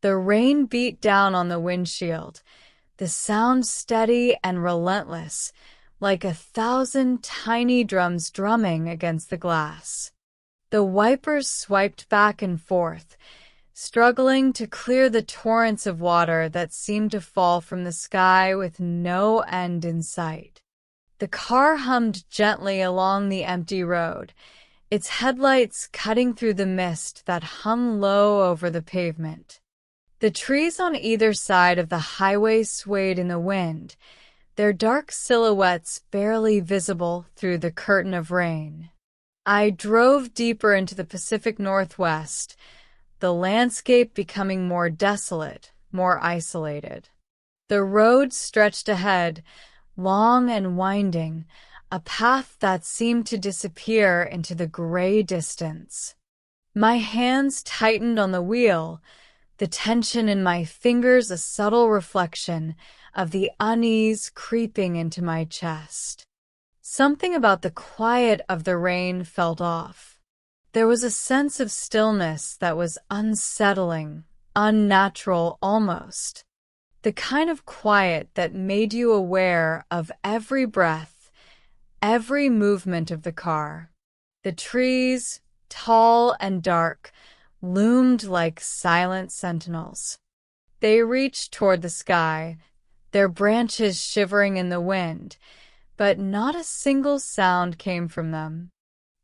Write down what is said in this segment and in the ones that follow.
The rain beat down on the windshield, the sound steady and relentless, like 1,000 tiny drums drumming against the glass. The wipers swiped back and forth, struggling to clear the torrents of water that seemed to fall from the sky with no end in sight. The car hummed gently along the empty road, its headlights cutting through the mist that hung low over the pavement. The trees on either side of the highway swayed in the wind, their dark silhouettes barely visible through the curtain of rain. I drove deeper into the Pacific Northwest, the landscape becoming more desolate, more isolated. The road stretched ahead, long and winding, a path that seemed to disappear into the gray distance. My hands tightened on the wheel, the tension in my fingers a subtle reflection of the unease creeping into my chest. Something about the quiet of the rain felt off. There was a sense of stillness that was unsettling, unnatural almost. The kind of quiet that made you aware of every breath, every movement of the car. The trees, tall and dark, loomed like silent sentinels. They reached toward the sky, their branches shivering in the wind, but not a single sound came from them.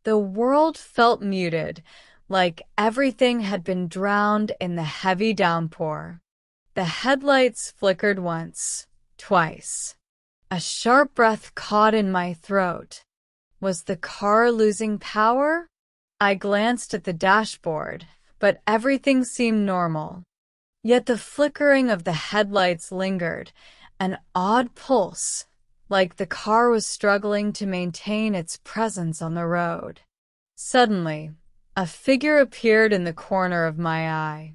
The world felt muted, like everything had been drowned in the heavy downpour. The headlights flickered once, twice. A sharp breath caught in my throat. Was the car losing power? I glanced at the dashboard, but everything seemed normal. Yet the flickering of the headlights lingered, an odd pulse, like the car was struggling to maintain its presence on the road. Suddenly, a figure appeared in the corner of my eye.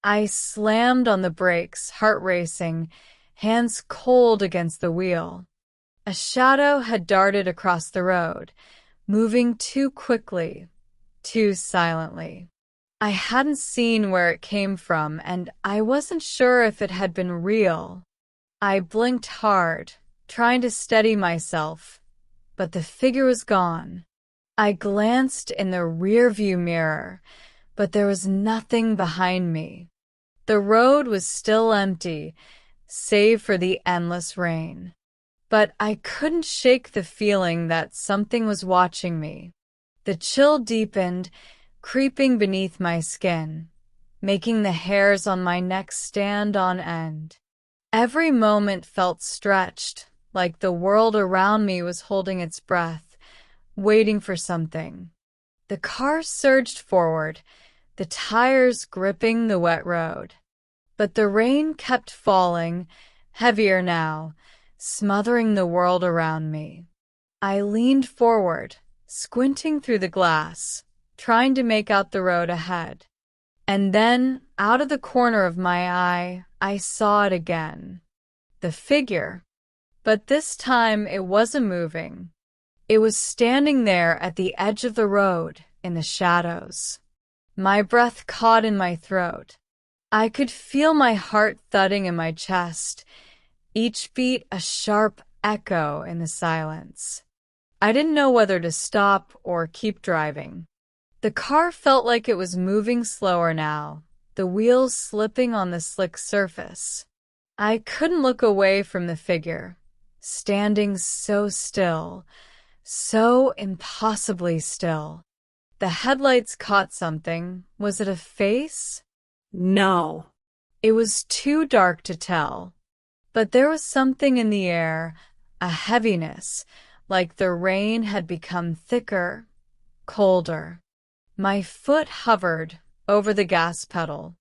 I slammed on the brakes, heart racing, hands cold against the wheel. A shadow had darted across the road, moving too quickly, too silently. I hadn't seen where it came from, and I wasn't sure if it had been real. I blinked hard, trying to steady myself, but the figure was gone. I glanced in the rearview mirror, but there was nothing behind me. The road was still empty, save for the endless rain. But I couldn't shake the feeling that something was watching me. The chill deepened, creeping beneath my skin, making the hairs on my neck stand on end. Every moment felt stretched, like the world around me was holding its breath, waiting for something. The car surged forward, the tires gripping the wet road. But the rain kept falling, heavier now, smothering the world around me. I leaned forward, squinting through the glass, trying to make out the road ahead. And then, out of the corner of my eye, I saw it again. The figure. But this time it wasn't moving. It was standing there at the edge of the road, in the shadows. My breath caught in my throat. I could feel my heart thudding in my chest, each beat a sharp echo in the silence. I didn't know whether to stop or keep driving. The car felt like it was moving slower now, the wheels slipping on the slick surface. I couldn't look away from the figure, standing so still, so impossibly still. The headlights caught something. Was it a face? No. It was too dark to tell. But there was something in the air, a heaviness, like the rain had become thicker, colder. My foot hovered over the gas pedal.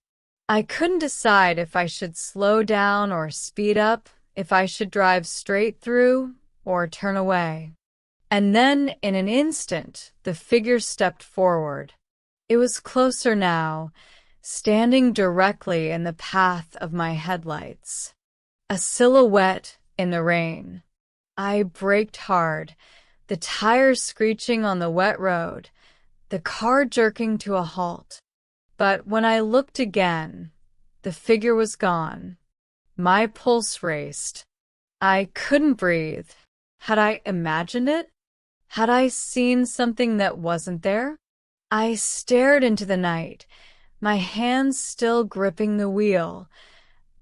I couldn't decide if I should slow down or speed up, if I should drive straight through or turn away. And then, in an instant, the figure stepped forward. It was closer now, standing directly in the path of my headlights. A silhouette in the rain. I braked hard, the tires screeching on the wet road, the car jerking to a halt. But when I looked again, The figure was gone. My pulse raced. I couldn't breathe. Had I imagined it? Had I seen something that wasn't there? I stared into the night, my hands still gripping the wheel,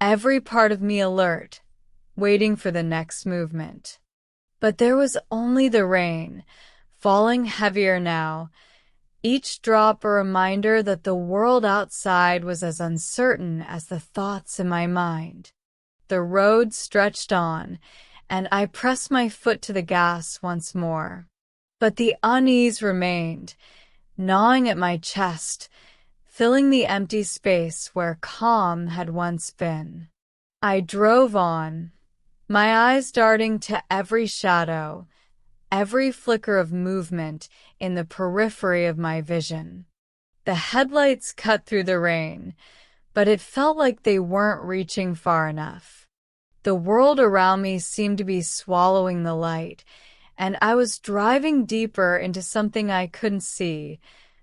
every part of me alert, waiting for the next movement. But there was only the rain, falling heavier now, each drop a reminder that the world outside was as uncertain as the thoughts in my mind. The road stretched on, and I pressed my foot to the gas once more. But the unease remained, gnawing at my chest, filling the empty space where calm had once been. I drove on, my eyes darting to every shadow, every flicker of movement in the periphery of my vision. The headlights cut through the rain, but it felt like they weren't reaching far enough. The world around me seemed to be swallowing the light, and I was driving deeper into something I couldn't see,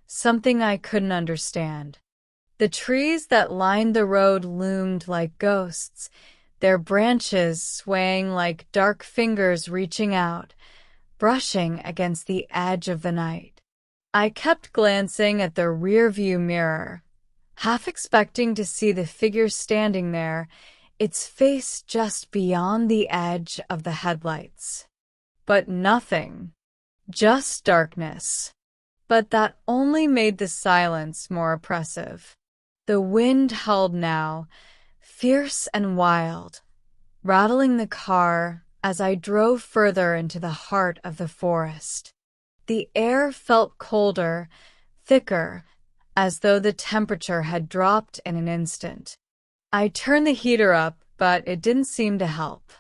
something I couldn't understand. The trees that lined the road loomed like ghosts, their branches swaying like dark fingers reaching out, brushing against the edge of the night. I kept glancing at the rearview mirror, half expecting to see the figure standing there, its face just beyond the edge of the headlights. But nothing. Just darkness. But that only made the silence more oppressive. The wind howled now, fierce and wild, rattling the car as I drove further into the heart of the forest. The air felt colder, thicker, as though the temperature had dropped in an instant. I turned the heater up, but it didn't seem to help.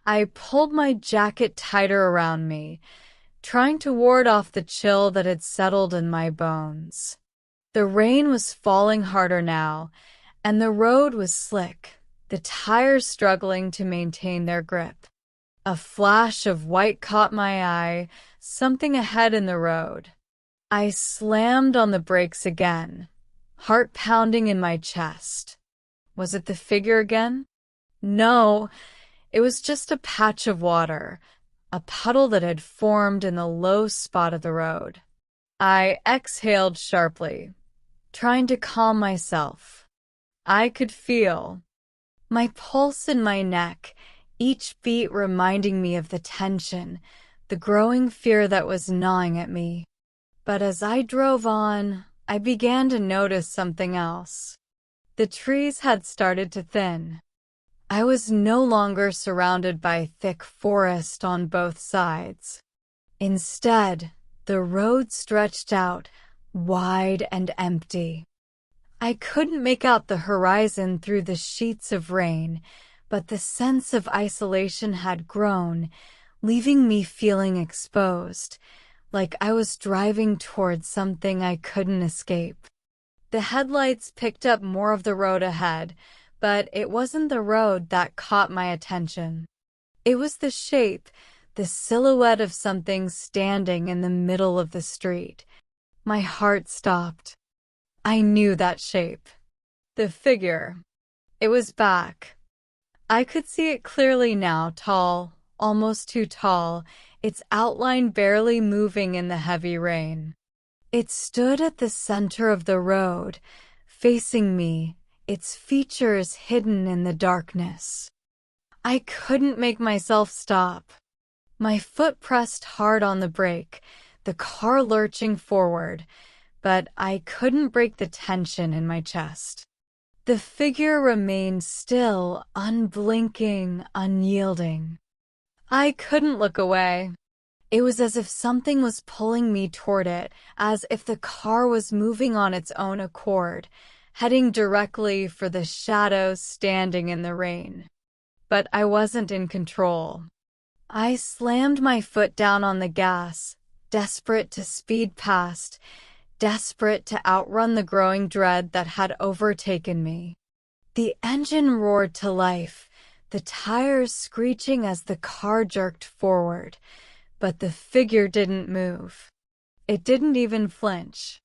I pulled my jacket tighter around me, trying to ward off the chill that had settled in my bones. The rain was falling harder now, and the road was slick, the tires struggling to maintain their grip. A flash of white caught my eye, something ahead in the road. I slammed on the brakes again, heart pounding in my chest. Was it the figure again? No. It was just a patch of water, a puddle that had formed in the low spot of the road. I exhaled sharply, trying to calm myself. I could feel my pulse in my neck, each beat reminding me of the tension, the growing fear that was gnawing at me. But as I drove on, I began to notice something else. The trees had started to thin. I was no longer surrounded by thick forest on both sides. Instead, the road stretched out, wide and empty. I couldn't make out the horizon through the sheets of rain, but the sense of isolation had grown, leaving me feeling exposed, like I was driving towards something I couldn't escape. The headlights picked up more of the road ahead, but it wasn't the road that caught my attention. It was the shape, the silhouette of something standing in the middle of the street. My heart stopped. I knew that shape. The figure. It was back. I could see it clearly now, tall, almost too tall, its outline barely moving in the heavy rain. It stood at the center of the road, facing me, its features hidden in the darkness. I couldn't make myself stop. My foot pressed hard on the brake, the car lurching forward, but I couldn't break the tension in my chest. The figure remained still, unblinking, unyielding. I couldn't look away. It was as if something was pulling me toward it, as if the car was moving on its own accord, heading directly for the shadow standing in the rain. But I wasn't in control. I slammed my foot down on the gas, desperate to speed past, desperate to outrun the growing dread that had overtaken me. The engine roared to life, the tires screeching as the car jerked forward, but the figure didn't move. It didn't even flinch.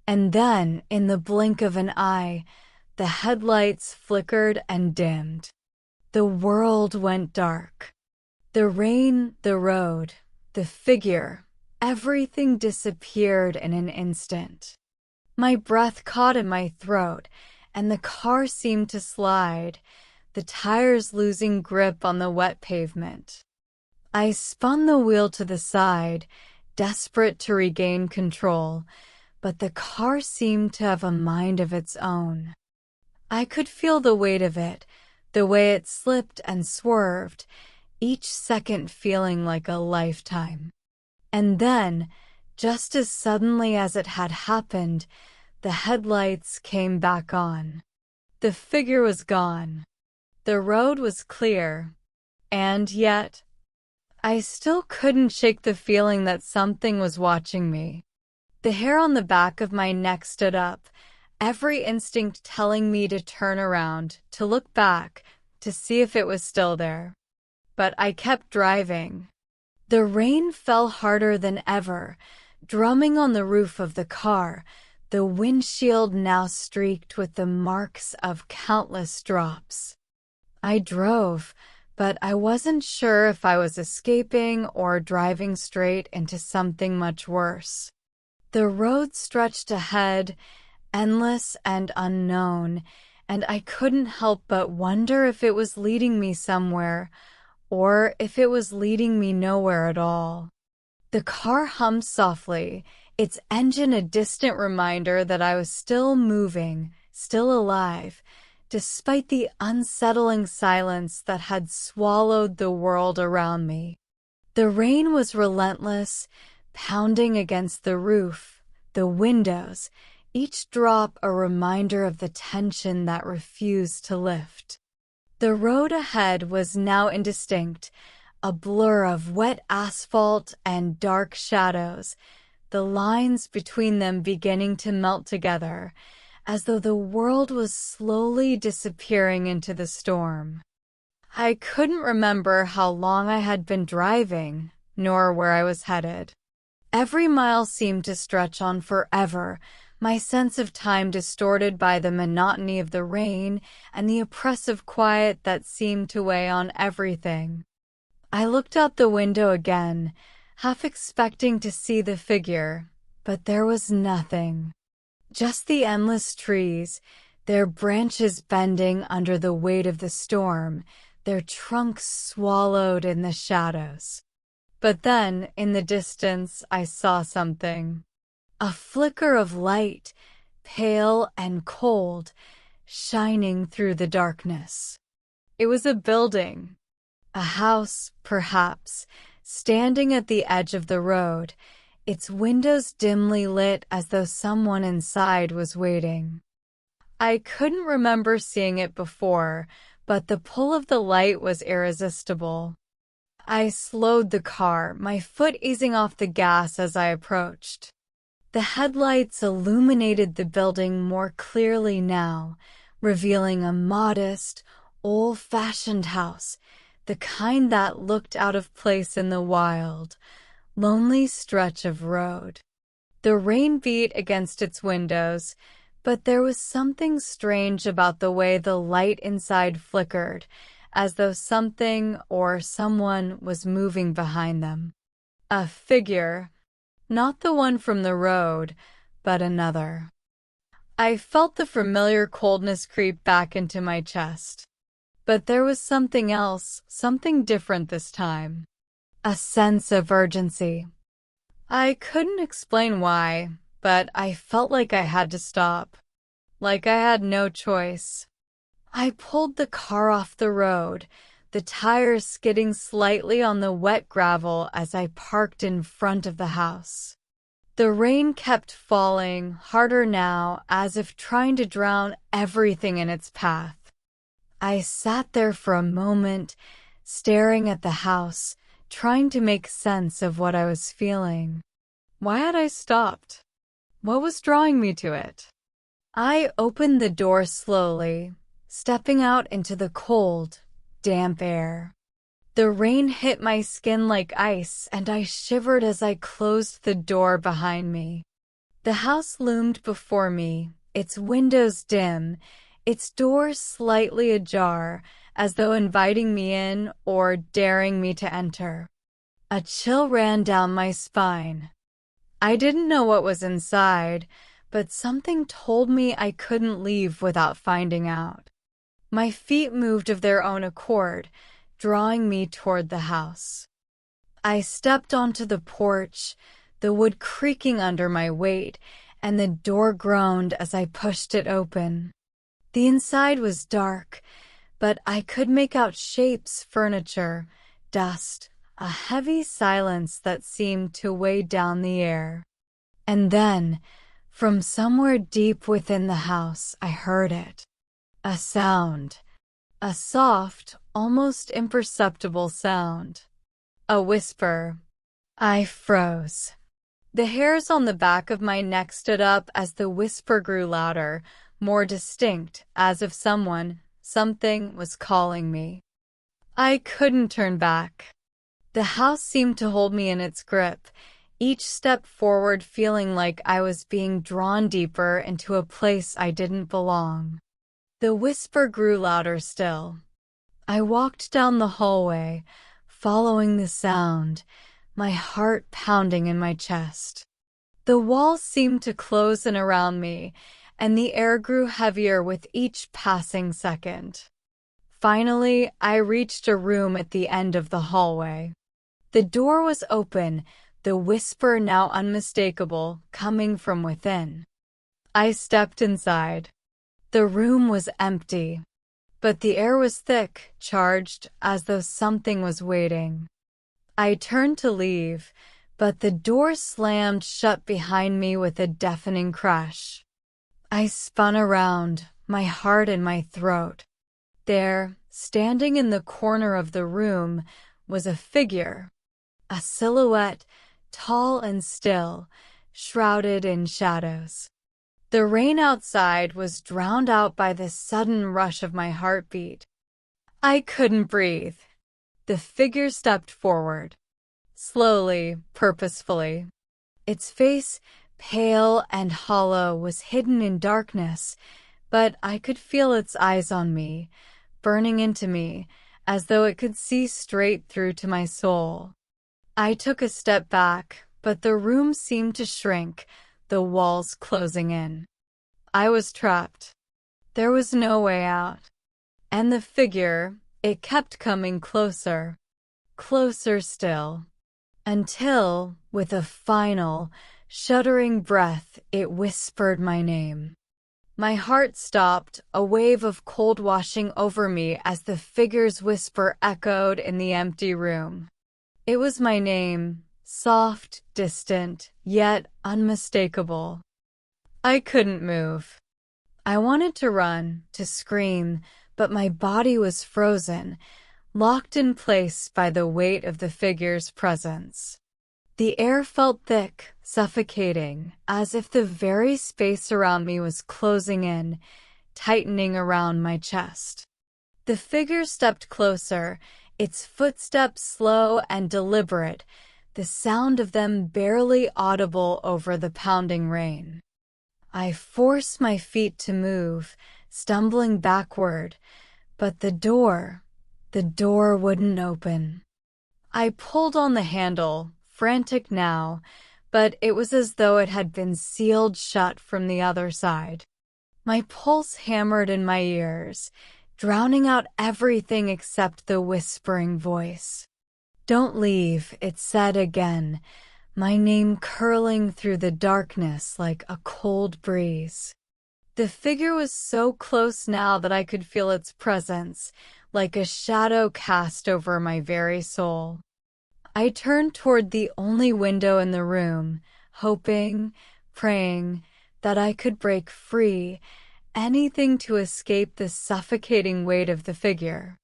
And then, in the blink of an eye, The headlights flickered and dimmed. The world went dark. The rain, the road, the figure, everything disappeared in an instant. My breath caught in my throat, and the car seemed to slide, the tires losing grip on the wet pavement. I spun the wheel to the side, desperate to regain control, but the car seemed to have a mind of its own. I could feel the weight of it, the way it slipped and swerved, each second feeling like a lifetime. And then, just as suddenly as it had happened, the headlights came back on. The figure was gone. The road was clear. And yet, I still couldn't shake the feeling that something was watching me. The hair on the back of my neck stood up, every instinct telling me to turn around, to look back, to see if it was still there. But I kept driving. The rain fell harder than ever, drumming on the roof of the car, the windshield now streaked with the marks of countless drops. I drove, but I wasn't sure if I was escaping or driving straight into something much worse. The road stretched ahead, endless and unknown, and I couldn't help but wonder if it was leading me somewhere, or if it was leading me nowhere at all. The car hummed softly, its engine a distant reminder that I was still moving, still alive, despite the unsettling silence that had swallowed the world around me. The rain was relentless, pounding against the roof, the windows, each drop a reminder of the tension that refused to lift. The road ahead was now indistinct, a blur of wet asphalt and dark shadows, the lines between them beginning to melt together, as though the world was slowly disappearing into the storm. I couldn't remember how long I had been driving, nor where I was headed. Every mile seemed to stretch on forever, my sense of time distorted by the monotony of the rain and the oppressive quiet that seemed to weigh on everything. I looked out the window again, half expecting to see the figure, but there was nothing. Just the endless trees, their branches bending under the weight of the storm, their trunks swallowed in the shadows. But then, in the distance, I saw something. A flicker of light, pale and cold, shining through the darkness. It was a building. A house, perhaps, standing at the edge of the road, its windows dimly lit as though someone inside was waiting. I couldn't remember seeing it before, but the pull of the light was irresistible. I slowed the car, my foot easing off the gas as I approached. The headlights illuminated the building more clearly now, revealing a modest, old-fashioned house, the kind that looked out of place in the wild, lonely stretch of road. The rain beat against its windows, but there was something strange about the way the light inside flickered, as though something or someone was moving behind them. A figure, not the one from the road, but another. I felt the familiar coldness creep back into my chest. But there was something else, something different this time. A sense of urgency. I couldn't explain why, but I felt like I had to stop. Like I had no choice. I pulled the car off the road, the tires skidding slightly on the wet gravel as I parked in front of the house. The rain kept falling, harder now, as if trying to drown everything in its path. I sat there for a moment, staring at the house, trying to make sense of what I was feeling. Why had I stopped? What was drawing me to it? I opened the door slowly, stepping out into the cold, damp air. The rain hit my skin like ice, and I shivered as I closed the door behind me. The house loomed before me, its windows dim, its door slightly ajar, as though inviting me in or daring me to enter. A chill ran down my spine. I didn't know what was inside, but something told me I couldn't leave without finding out. My feet moved of their own accord, drawing me toward the house. I stepped onto the porch, the wood creaking under my weight, and the door groaned as I pushed it open. The inside was dark, but I could make out shapes, furniture, dust, a heavy silence that seemed to weigh down the air. And then, from somewhere deep within the house, I heard it. A sound. A soft, almost imperceptible sound. A whisper. I froze. The hairs on the back of my neck stood up as the whisper grew louder, more distinct, as if something was calling me. I couldn't turn back. The house seemed to hold me in its grip, each step forward feeling like I was being drawn deeper into a place I didn't belong. The whisper grew louder still. I walked down the hallway, following the sound, my heart pounding in my chest. The walls seemed to close in around me, and the air grew heavier with each passing second. Finally, I reached a room at the end of the hallway. The door was open, the whisper now unmistakable, coming from within. I stepped inside. The room was empty, but the air was thick, charged, as though something was waiting. I turned to leave, but the door slammed shut behind me with a deafening crash. I spun around, my heart in my throat. There, standing in the corner of the room, was a figure. A silhouette, tall and still, shrouded in shadows. The rain outside was drowned out by the sudden rush of my heartbeat. I couldn't breathe. The figure stepped forward. Slowly, purposefully. Its face, pale and hollow, was hidden in darkness, but I could feel its eyes on me, burning into me, as though it could see straight through to my soul. I took a step back, but the room seemed to shrink, the walls closing in. I was trapped. There was no way out. And the figure, it kept coming closer, closer still, until, with a final, shuddering breath, it whispered my name. My heart stopped, a wave of cold washing over me as the figure's whisper echoed in the empty room. It was my name, soft, distant, yet unmistakable. I couldn't move. I wanted to run, to scream, but my body was frozen, locked in place by the weight of the figure's presence. The air felt thick, suffocating, as if the very space around me was closing in, tightening around my chest. The figure stepped closer, its footsteps slow and deliberate, the sound of them barely audible over the pounding rain. I forced my feet to move, stumbling backward, but the door wouldn't open. I pulled on the handle, frantic now, but it was as though it had been sealed shut from the other side. My pulse hammered in my ears, drowning out everything except the whispering voice. "Don't leave," it said again, my name curling through the darkness like a cold breeze. The figure was so close now that I could feel its presence, like a shadow cast over my very soul. I turned toward the only window in the room, hoping, praying, that I could break free, anything to escape the suffocating weight of the figure.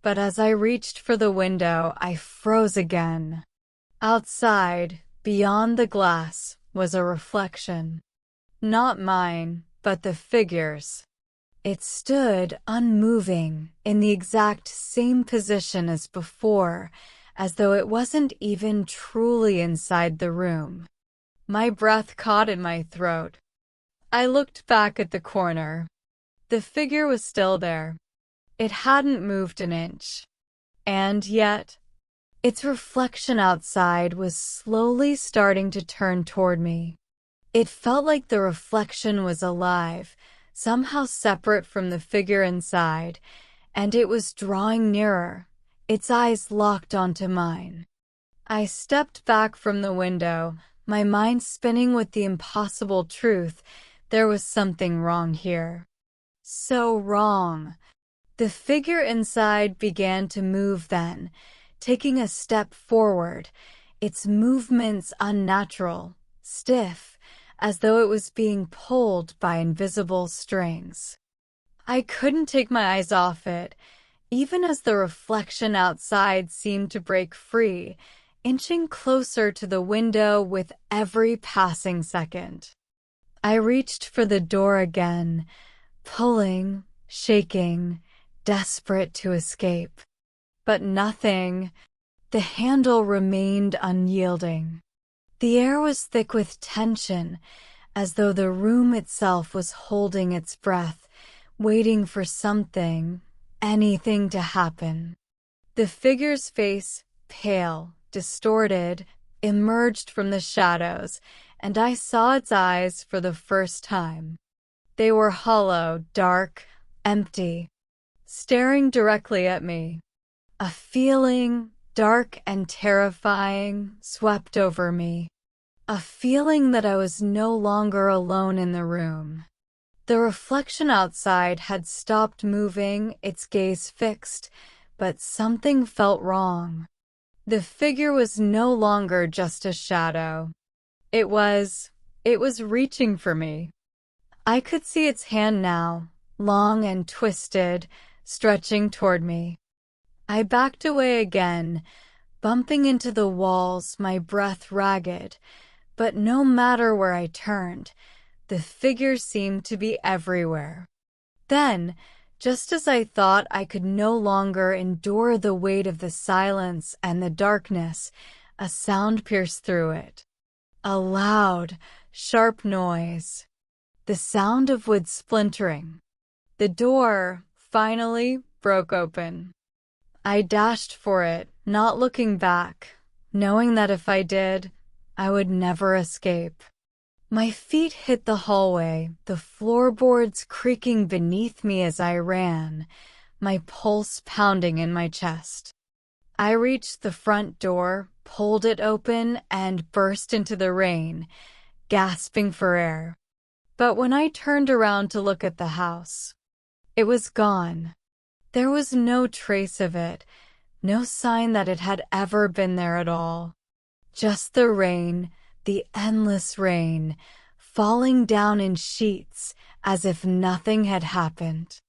But as I reached for the window, I froze again. Outside, beyond the glass, was a reflection. Not mine, but the figure's. It stood unmoving, in the exact same position as before, as though it wasn't even truly inside the room. My breath caught in my throat. I looked back at the corner. The figure was still there. It hadn't moved an inch. And yet, its reflection outside was slowly starting to turn toward me. It felt like the reflection was alive, somehow separate from the figure inside, and it was drawing nearer, its eyes locked onto mine. I stepped back from the window, my mind spinning with the impossible truth. There was something wrong here. So wrong. The figure inside began to move then, taking a step forward, its movements unnatural, stiff, as though it was being pulled by invisible strings. I couldn't take my eyes off it, even as the reflection outside seemed to break free, inching closer to the window with every passing second. I reached for the door again, pulling, shaking, desperate to escape. But nothing. The handle remained unyielding. The air was thick with tension, as though the room itself was holding its breath, waiting for something, anything to happen. The figure's face, pale, distorted, emerged from the shadows, and I saw its eyes for the first time. They were hollow, dark, empty, staring directly at me. A feeling, dark and terrifying, swept over me. A feeling that I was no longer alone in the room. The reflection outside had stopped moving, its gaze fixed, but something felt wrong. The figure was no longer just a shadow. It was reaching for me. I could see its hand now, long and twisted, stretching toward me. I backed away again, bumping into the walls, my breath ragged, but no matter where I turned, the figure seemed to be everywhere. Then, just as I thought I could no longer endure the weight of the silence and the darkness, a sound pierced through it. A loud, sharp noise. The sound of wood splintering. The door, finally, broke open. I dashed for it, not looking back, knowing that if I did, I would never escape. My feet hit the hallway, the floorboards creaking beneath me as I ran, my pulse pounding in my chest. I reached the front door, pulled it open, and burst into the rain, gasping for air. But when I turned around to look at the house, it was gone. There was no trace of it, no sign that it had ever been there at all. Just the rain, the endless rain, falling down in sheets as if nothing had happened.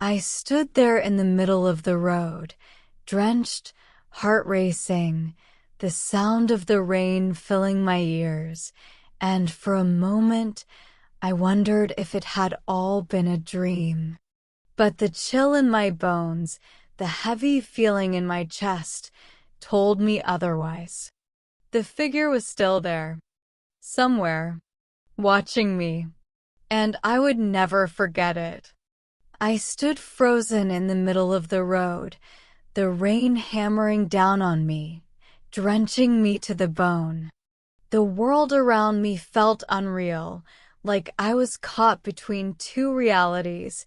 I stood there in the middle of the road, drenched, heart racing, the sound of the rain filling my ears, and for a moment I wondered if it had all been a dream. But the chill in my bones, the heavy feeling in my chest, told me otherwise. The figure was still there, somewhere, watching me, and I would never forget it. I stood frozen in the middle of the road, the rain hammering down on me, drenching me to the bone. The world around me felt unreal, like I was caught between two realities,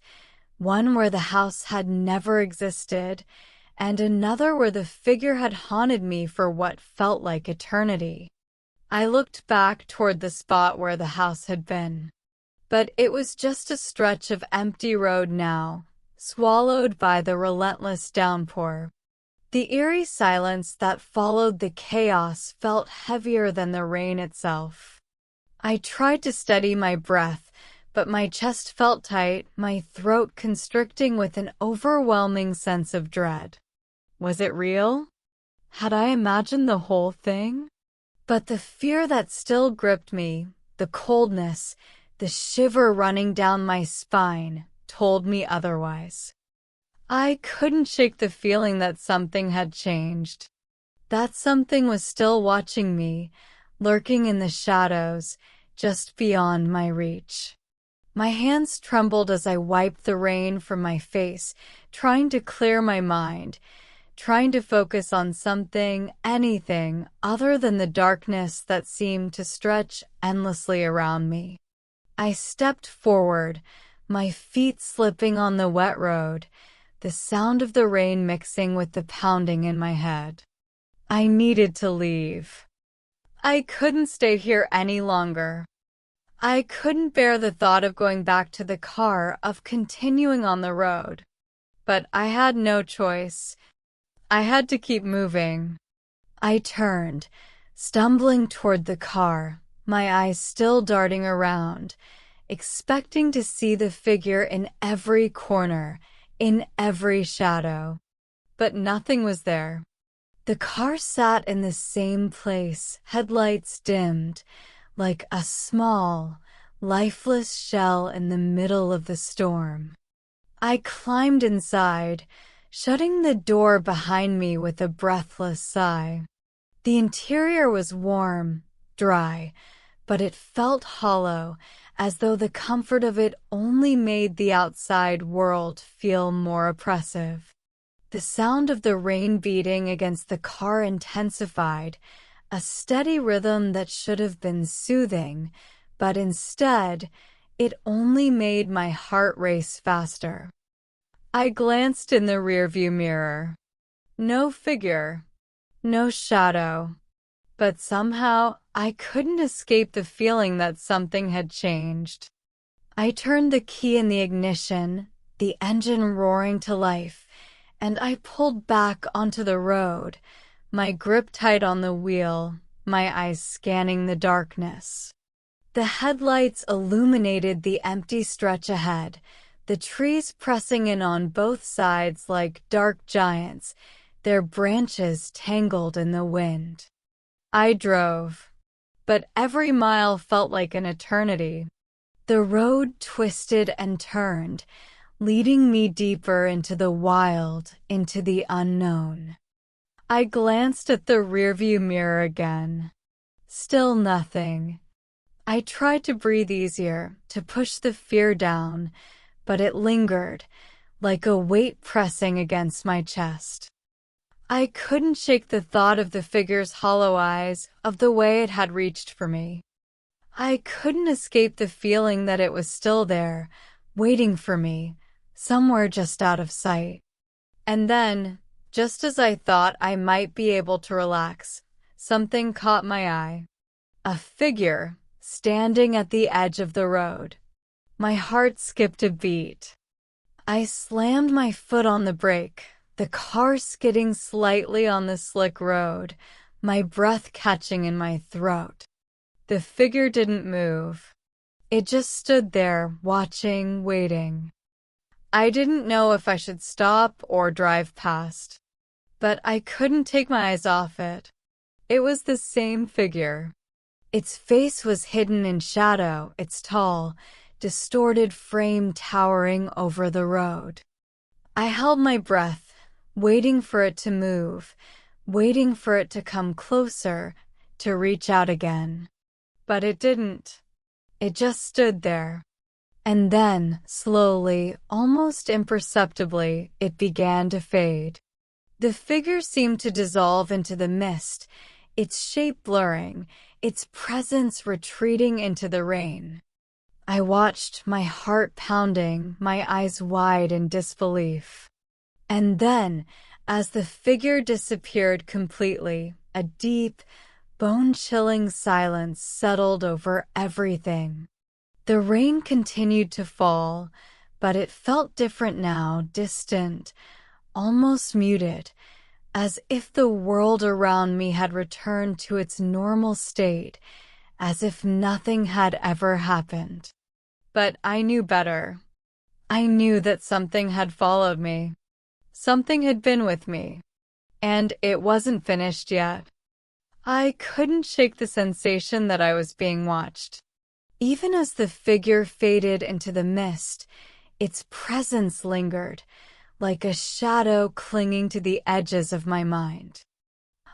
one where the house had never existed, and another where the figure had haunted me for what felt like eternity. I looked back toward the spot where the house had been, but it was just a stretch of empty road now, swallowed by the relentless downpour. The eerie silence that followed the chaos felt heavier than the rain itself. I tried to steady my breath, but my chest felt tight, my throat constricting with an overwhelming sense of dread. Was it real? Had I imagined the whole thing? But the fear that still gripped me, the coldness, the shiver running down my spine, told me otherwise. I couldn't shake the feeling that something had changed. That something was still watching me, lurking in the shadows, just beyond my reach. My hands trembled as I wiped the rain from my face, trying to clear my mind, trying to focus on something, anything, other than the darkness that seemed to stretch endlessly around me. I stepped forward, my feet slipping on the wet road, the sound of the rain mixing with the pounding in my head. I needed to leave. I couldn't stay here any longer. I couldn't bear the thought of going back to the car, of continuing on the road. But I had no choice. I had to keep moving. I turned, stumbling toward the car, my eyes still darting around, expecting to see the figure in every corner, in every shadow. But nothing was there. The car sat in the same place, headlights dimmed, like a small, lifeless shell in the middle of the storm. I climbed inside, shutting the door behind me with a breathless sigh. The interior was warm, dry, but it felt hollow, as though the comfort of it only made the outside world feel more oppressive. The sound of the rain beating against the car intensified, a steady rhythm that should have been soothing, but instead, it only made my heart race faster. I glanced in the rearview mirror. No figure, no shadow, but somehow I couldn't escape the feeling that something had changed. I turned the key in the ignition, the engine roaring to life, and I pulled back onto the road, my grip tight on the wheel, my eyes scanning the darkness. The headlights illuminated the empty stretch ahead, the trees pressing in on both sides like dark giants, their branches tangled in the wind. I drove, but every mile felt like an eternity. The road twisted and turned, leading me deeper into the wild, into the unknown. I glanced at the rearview mirror again. Still nothing. I tried to breathe easier, to push the fear down, but it lingered, like a weight pressing against my chest. I couldn't shake the thought of the figure's hollow eyes, of the way it had reached for me. I couldn't escape the feeling that it was still there, waiting for me, somewhere just out of sight. And then, just as I thought I might be able to relax, something caught my eye. A figure standing at the edge of the road. My heart skipped a beat. I slammed my foot on the brake, the car skidding slightly on the slick road, my breath catching in my throat. The figure didn't move. It just stood there, watching, waiting. I didn't know if I should stop or drive past, but I couldn't take my eyes off it. It was the same figure. Its face was hidden in shadow, its tall, distorted frame towering over the road. I held my breath, waiting for it to move, waiting for it to come closer, to reach out again. But it didn't. It just stood there. And then, slowly, almost imperceptibly, it began to fade. The figure seemed to dissolve into the mist, its shape blurring, its presence retreating into the rain. I watched, my heart pounding, my eyes wide in disbelief. And then, as the figure disappeared completely, a deep, bone-chilling silence settled over everything. The rain continued to fall, but it felt different now, distant, almost muted, as if the world around me had returned to its normal state, as if nothing had ever happened. But I knew better. I knew that something had followed me. Something had been with me. And it wasn't finished yet. I couldn't shake the sensation that I was being watched. Even as the figure faded into the mist, its presence lingered, like a shadow clinging to the edges of my mind.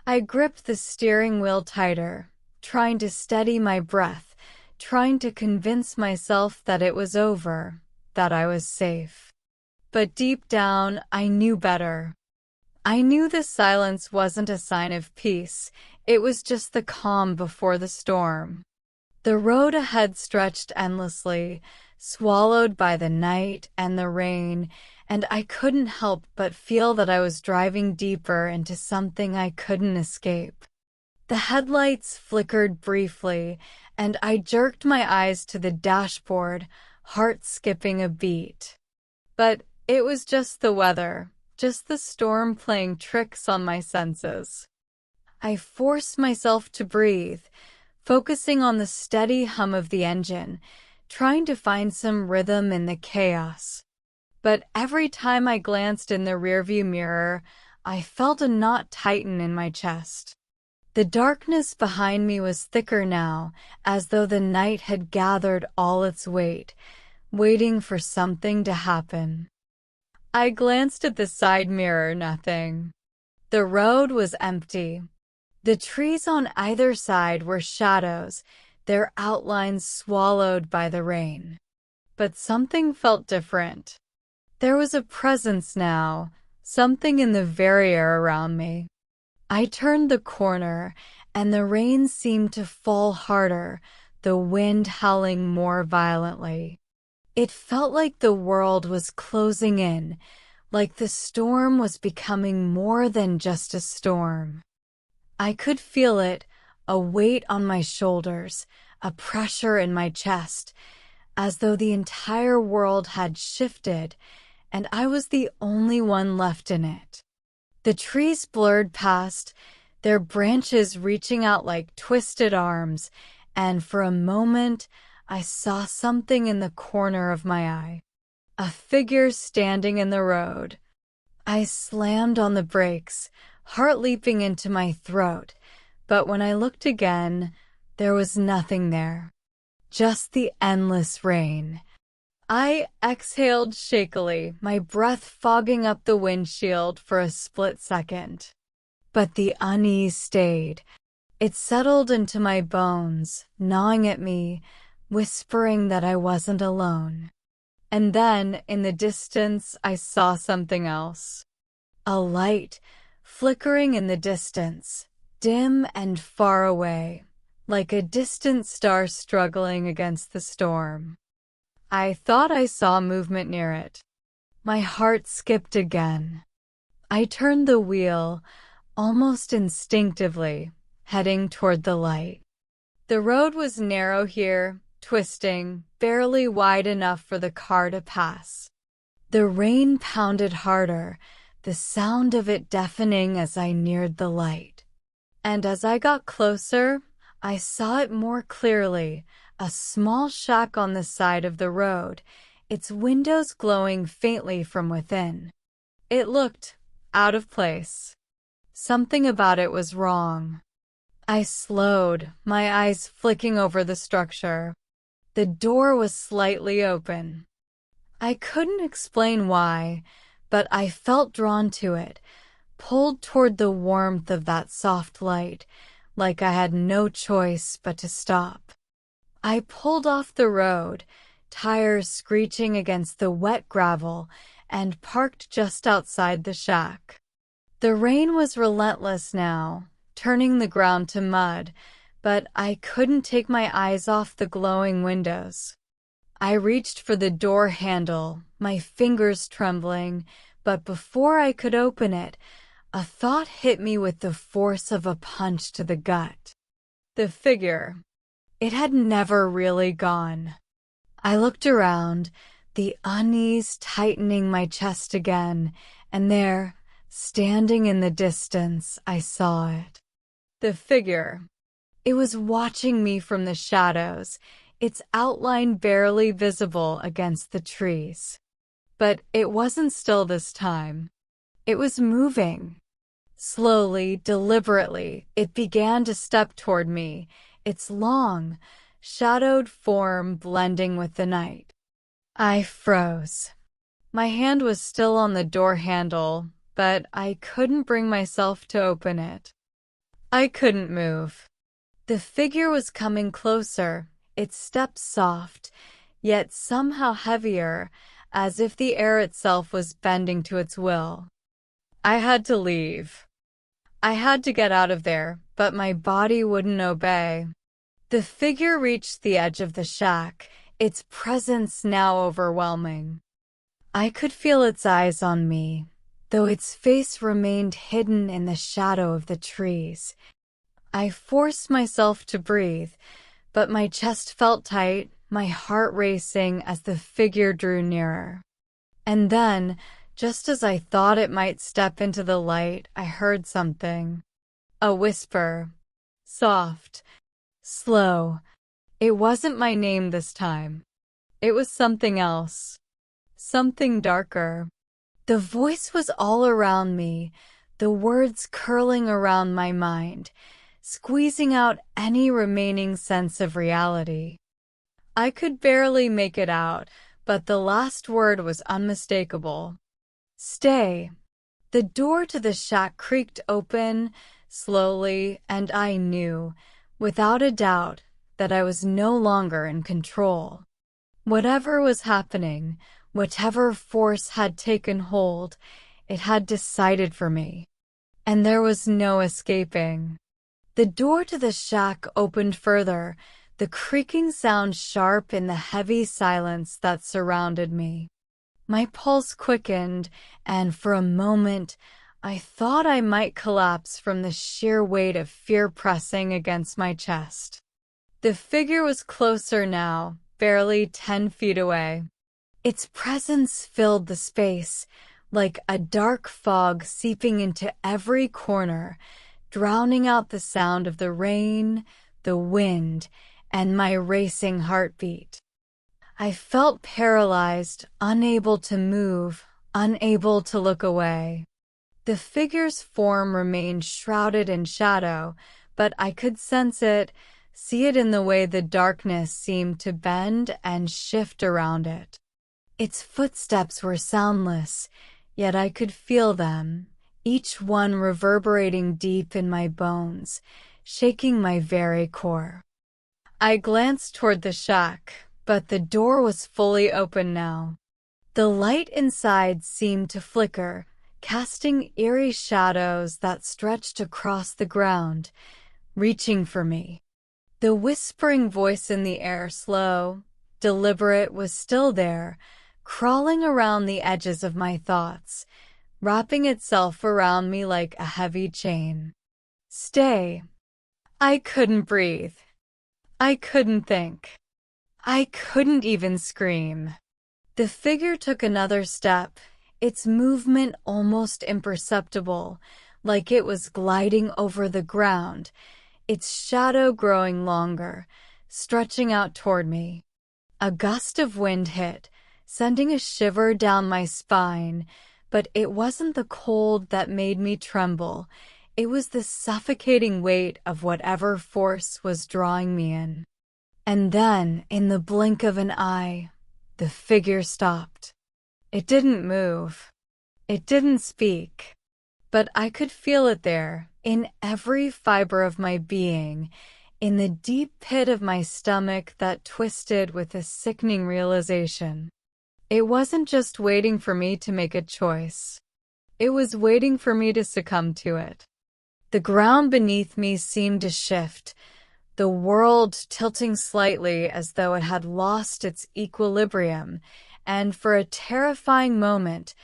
I gripped the steering wheel tighter, trying to steady my breath, trying to convince myself that it was over, that I was safe. But deep down, I knew better. I knew the silence wasn't a sign of peace, it was just the calm before the storm. The road ahead stretched endlessly, swallowed by the night and the rain, and I couldn't help but feel that I was driving deeper into something I couldn't escape. The headlights flickered briefly, and I jerked my eyes to the dashboard, heart skipping a beat. But it was just the weather, just the storm playing tricks on my senses. I forced myself to breathe, focusing on the steady hum of the engine, trying to find some rhythm in the chaos. But every time I glanced in the rearview mirror, I felt a knot tighten in my chest. The darkness behind me was thicker now, as though the night had gathered all its weight, waiting for something to happen. I glanced at the side mirror, nothing. The road was empty. The trees on either side were shadows, their outlines swallowed by the rain. But something felt different. There was a presence now, something in the very air around me. I turned the corner, and the rain seemed to fall harder, the wind howling more violently. It felt like the world was closing in, like the storm was becoming more than just a storm. I could feel it, a weight on my shoulders, a pressure in my chest, as though the entire world had shifted, and I was the only one left in it. The trees blurred past, their branches reaching out like twisted arms, and for a moment I saw something in the corner of my eye. A figure standing in the road. I slammed on the brakes, heart leaping into my throat, but when I looked again, there was nothing there. Just the endless rain. I exhaled shakily, my breath fogging up the windshield for a split second. But the unease stayed. It settled into my bones, gnawing at me, whispering that I wasn't alone. And then, in the distance, I saw something else. A light, flickering in the distance, dim and far away, like a distant star struggling against the storm. I thought I saw movement near it. My heart skipped again. I turned the wheel, almost instinctively, heading toward the light. The road was narrow here, twisting, barely wide enough for the car to pass. The rain pounded harder, the sound of it deafening as I neared the light. And as I got closer, I saw it more clearly, a small shack on the side of the road, its windows glowing faintly from within. It looked out of place. Something about it was wrong. I slowed, my eyes flicking over the structure. The door was slightly open. I couldn't explain why, but I felt drawn to it, pulled toward the warmth of that soft light, like I had no choice but to stop. I pulled off the road, tires screeching against the wet gravel, and parked just outside the shack. The rain was relentless now, turning the ground to mud, but I couldn't take my eyes off the glowing windows. I reached for the door handle, my fingers trembling, but before I could open it, a thought hit me with the force of a punch to the gut. The figure. It had never really gone. I looked around, the unease tightening my chest again, and there, standing in the distance, I saw it. The figure. It was watching me from the shadows, its outline barely visible against the trees. But it wasn't still this time. It was moving. Slowly, deliberately, it began to step toward me, its long, shadowed form blending with the night. I froze. My hand was still on the door handle, but I couldn't bring myself to open it. I couldn't move. The figure was coming closer, its steps soft, yet somehow heavier, as if the air itself was bending to its will. I had to leave. I had to get out of there, but my body wouldn't obey. The figure reached the edge of the shack, its presence now overwhelming. I could feel its eyes on me, though its face remained hidden in the shadow of the trees. I forced myself to breathe, but my chest felt tight, my heart racing as the figure drew nearer. And then, just as I thought it might step into the light, I heard something. A whisper. Soft. Slow. It wasn't my name this time. It was something else. Something darker. The voice was all around me, the words curling around my mind, squeezing out any remaining sense of reality. I could barely make it out, but the last word was unmistakable. Stay. The door to the shack creaked open, slowly, and I knew, without a doubt, that I was no longer in control. Whatever was happening, whatever force had taken hold, it had decided for me. And there was no escaping. The door to the shack opened further, the creaking sound sharp in the heavy silence that surrounded me. My pulse quickened, and for a moment, I thought I might collapse from the sheer weight of fear pressing against my chest. The figure was closer now, barely 10 feet away. Its presence filled the space, like a dark fog seeping into every corner, drowning out the sound of the rain, the wind, and my racing heartbeat. I felt paralyzed, unable to move, unable to look away. The figure's form remained shrouded in shadow, but I could sense it, see it in the way the darkness seemed to bend and shift around it. Its footsteps were soundless, yet I could feel them, each one reverberating deep in my bones, shaking my very core. I glanced toward the shack, but the door was fully open now. The light inside seemed to flicker, casting eerie shadows that stretched across the ground, reaching for me. The whispering voice in the air, slow, deliberate, was still there, crawling around the edges of my thoughts, wrapping itself around me like a heavy chain. Stay. I couldn't breathe. I couldn't think. I couldn't even scream. The figure took another step, its movement almost imperceptible, like it was gliding over the ground, its shadow growing longer, stretching out toward me. A gust of wind hit, sending a shiver down my spine, but it wasn't the cold that made me tremble. It was the suffocating weight of whatever force was drawing me in. And then, in the blink of an eye, the figure stopped. It didn't move. It didn't speak. But I could feel it there, in every fiber of my being, in the deep pit of my stomach that twisted with a sickening realization. It wasn't just waiting for me to make a choice. It was waiting for me to succumb to it. The ground beneath me seemed to shift, the world tilting slightly as though it had lost its equilibrium, and for a terrifying moment,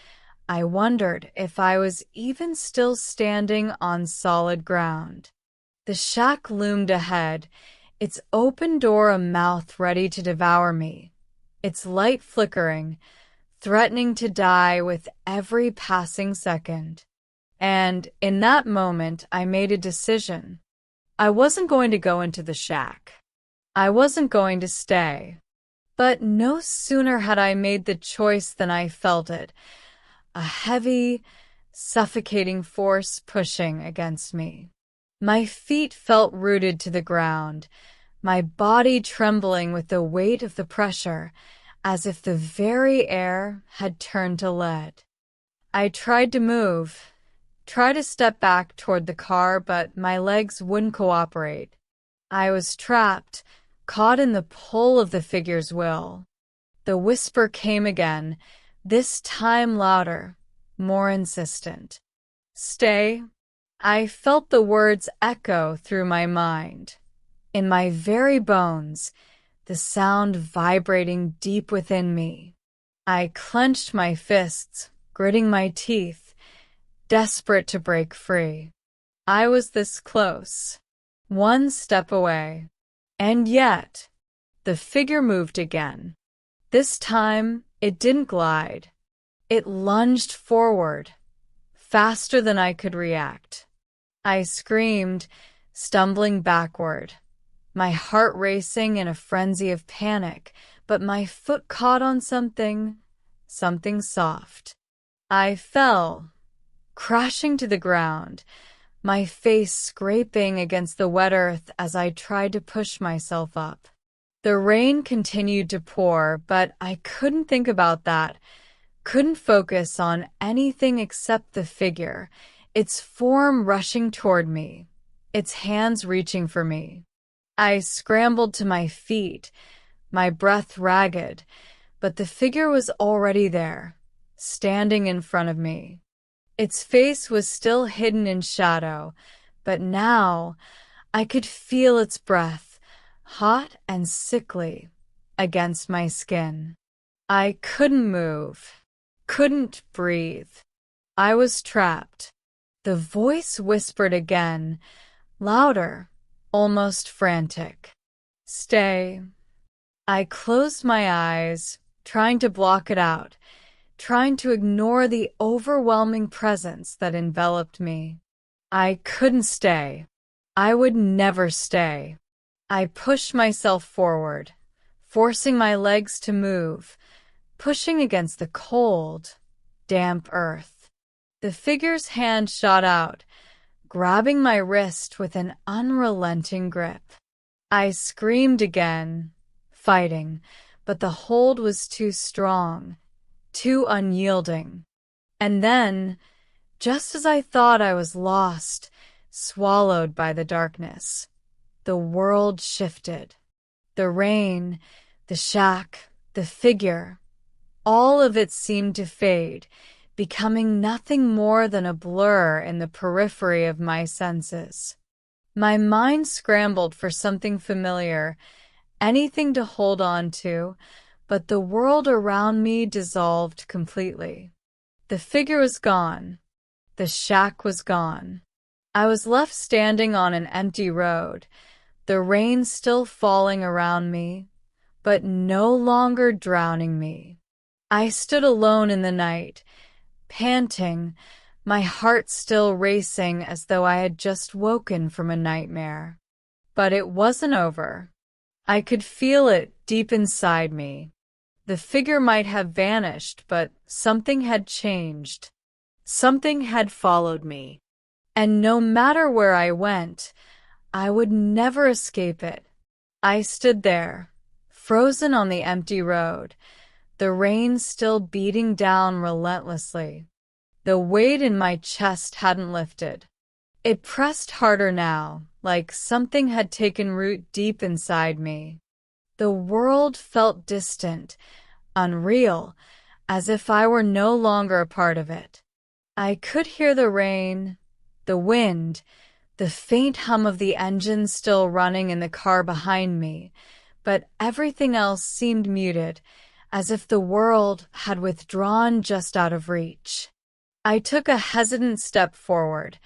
I wondered if I was even still standing on solid ground. The shack loomed ahead, its open door a mouth ready to devour me, its light flickering, threatening to die with every passing second. And in that moment, I made a decision. I wasn't going to go into the shack. I wasn't going to stay. But no sooner had I made the choice than I felt it, a heavy, suffocating force pushing against me. My feet felt rooted to the ground, my body trembling with the weight of the pressure, as if the very air had turned to lead. I tried to move, tried to step back toward the car, but my legs wouldn't cooperate. I was trapped, caught in the pull of the figure's will. The whisper came again, this time louder, more insistent. "Stay." I felt the words echo through my mind. In my very bones, the sound vibrating deep within me. I clenched my fists, gritting my teeth, desperate to break free. I was this close, one step away. And yet, the figure moved again. This time, it didn't glide. It lunged forward, faster than I could react. I screamed, stumbling backward, my heart racing in a frenzy of panic, but my foot caught on something soft. I fell, crashing to the ground, my face scraping against the wet earth as I tried to push myself up. The rain continued to pour, but I couldn't think about that, couldn't focus on anything except the figure, its form rushing toward me, its hands reaching for me. I scrambled to my feet, my breath ragged, but the figure was already there, standing in front of me. Its face was still hidden in shadow, but now I could feel its breath, hot and sickly, against my skin. I couldn't move, couldn't breathe. I was trapped. The voice whispered again, louder, almost frantic. "Stay." I closed my eyes, trying to block it out, trying to ignore the overwhelming presence that enveloped me. I couldn't stay. I would never stay. I pushed myself forward, forcing my legs to move, pushing against the cold, damp earth. The figure's hand shot out, grabbing my wrist with an unrelenting grip. I screamed again, fighting, but the hold was too strong, too unyielding. And then, just as I thought I was lost, swallowed by the darkness, the world shifted. The rain, the shack, the figure, all of it seemed to fade, becoming nothing more than a blur in the periphery of my senses. My mind scrambled for something familiar, anything to hold on to, but the world around me dissolved completely. The figure was gone. The shack was gone. I was left standing on an empty road, the rain still falling around me, but no longer drowning me. I stood alone in the night, panting, my heart still racing as though I had just woken from a nightmare. But it wasn't over. I could feel it deep inside me. The figure might have vanished, but something had changed. Something had followed me. And no matter where I went, I would never escape it. I stood there, frozen on the empty road, the rain still beating down relentlessly. The weight in my chest hadn't lifted. It pressed harder now, like something had taken root deep inside me. The world felt distant, unreal, as if I were no longer a part of it. I could hear the rain, the wind, the faint hum of the engine still running in the car behind me, but everything else seemed muted, as if the world had withdrawn just out of reach. I took a hesitant step forward,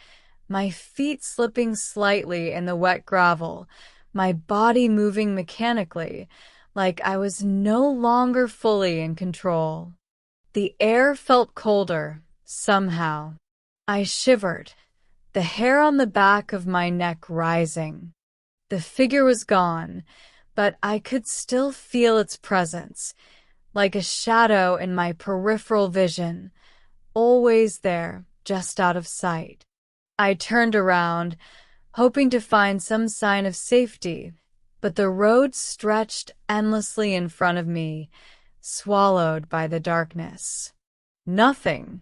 my feet slipping slightly in the wet gravel, my body moving mechanically, like I was no longer fully in control. The air felt colder, somehow. I shivered, the hair on the back of my neck rising. The figure was gone, but I could still feel its presence, like a shadow in my peripheral vision, always there, just out of sight. I turned around, hoping to find some sign of safety, but the road stretched endlessly in front of me, swallowed by the darkness. Nothing.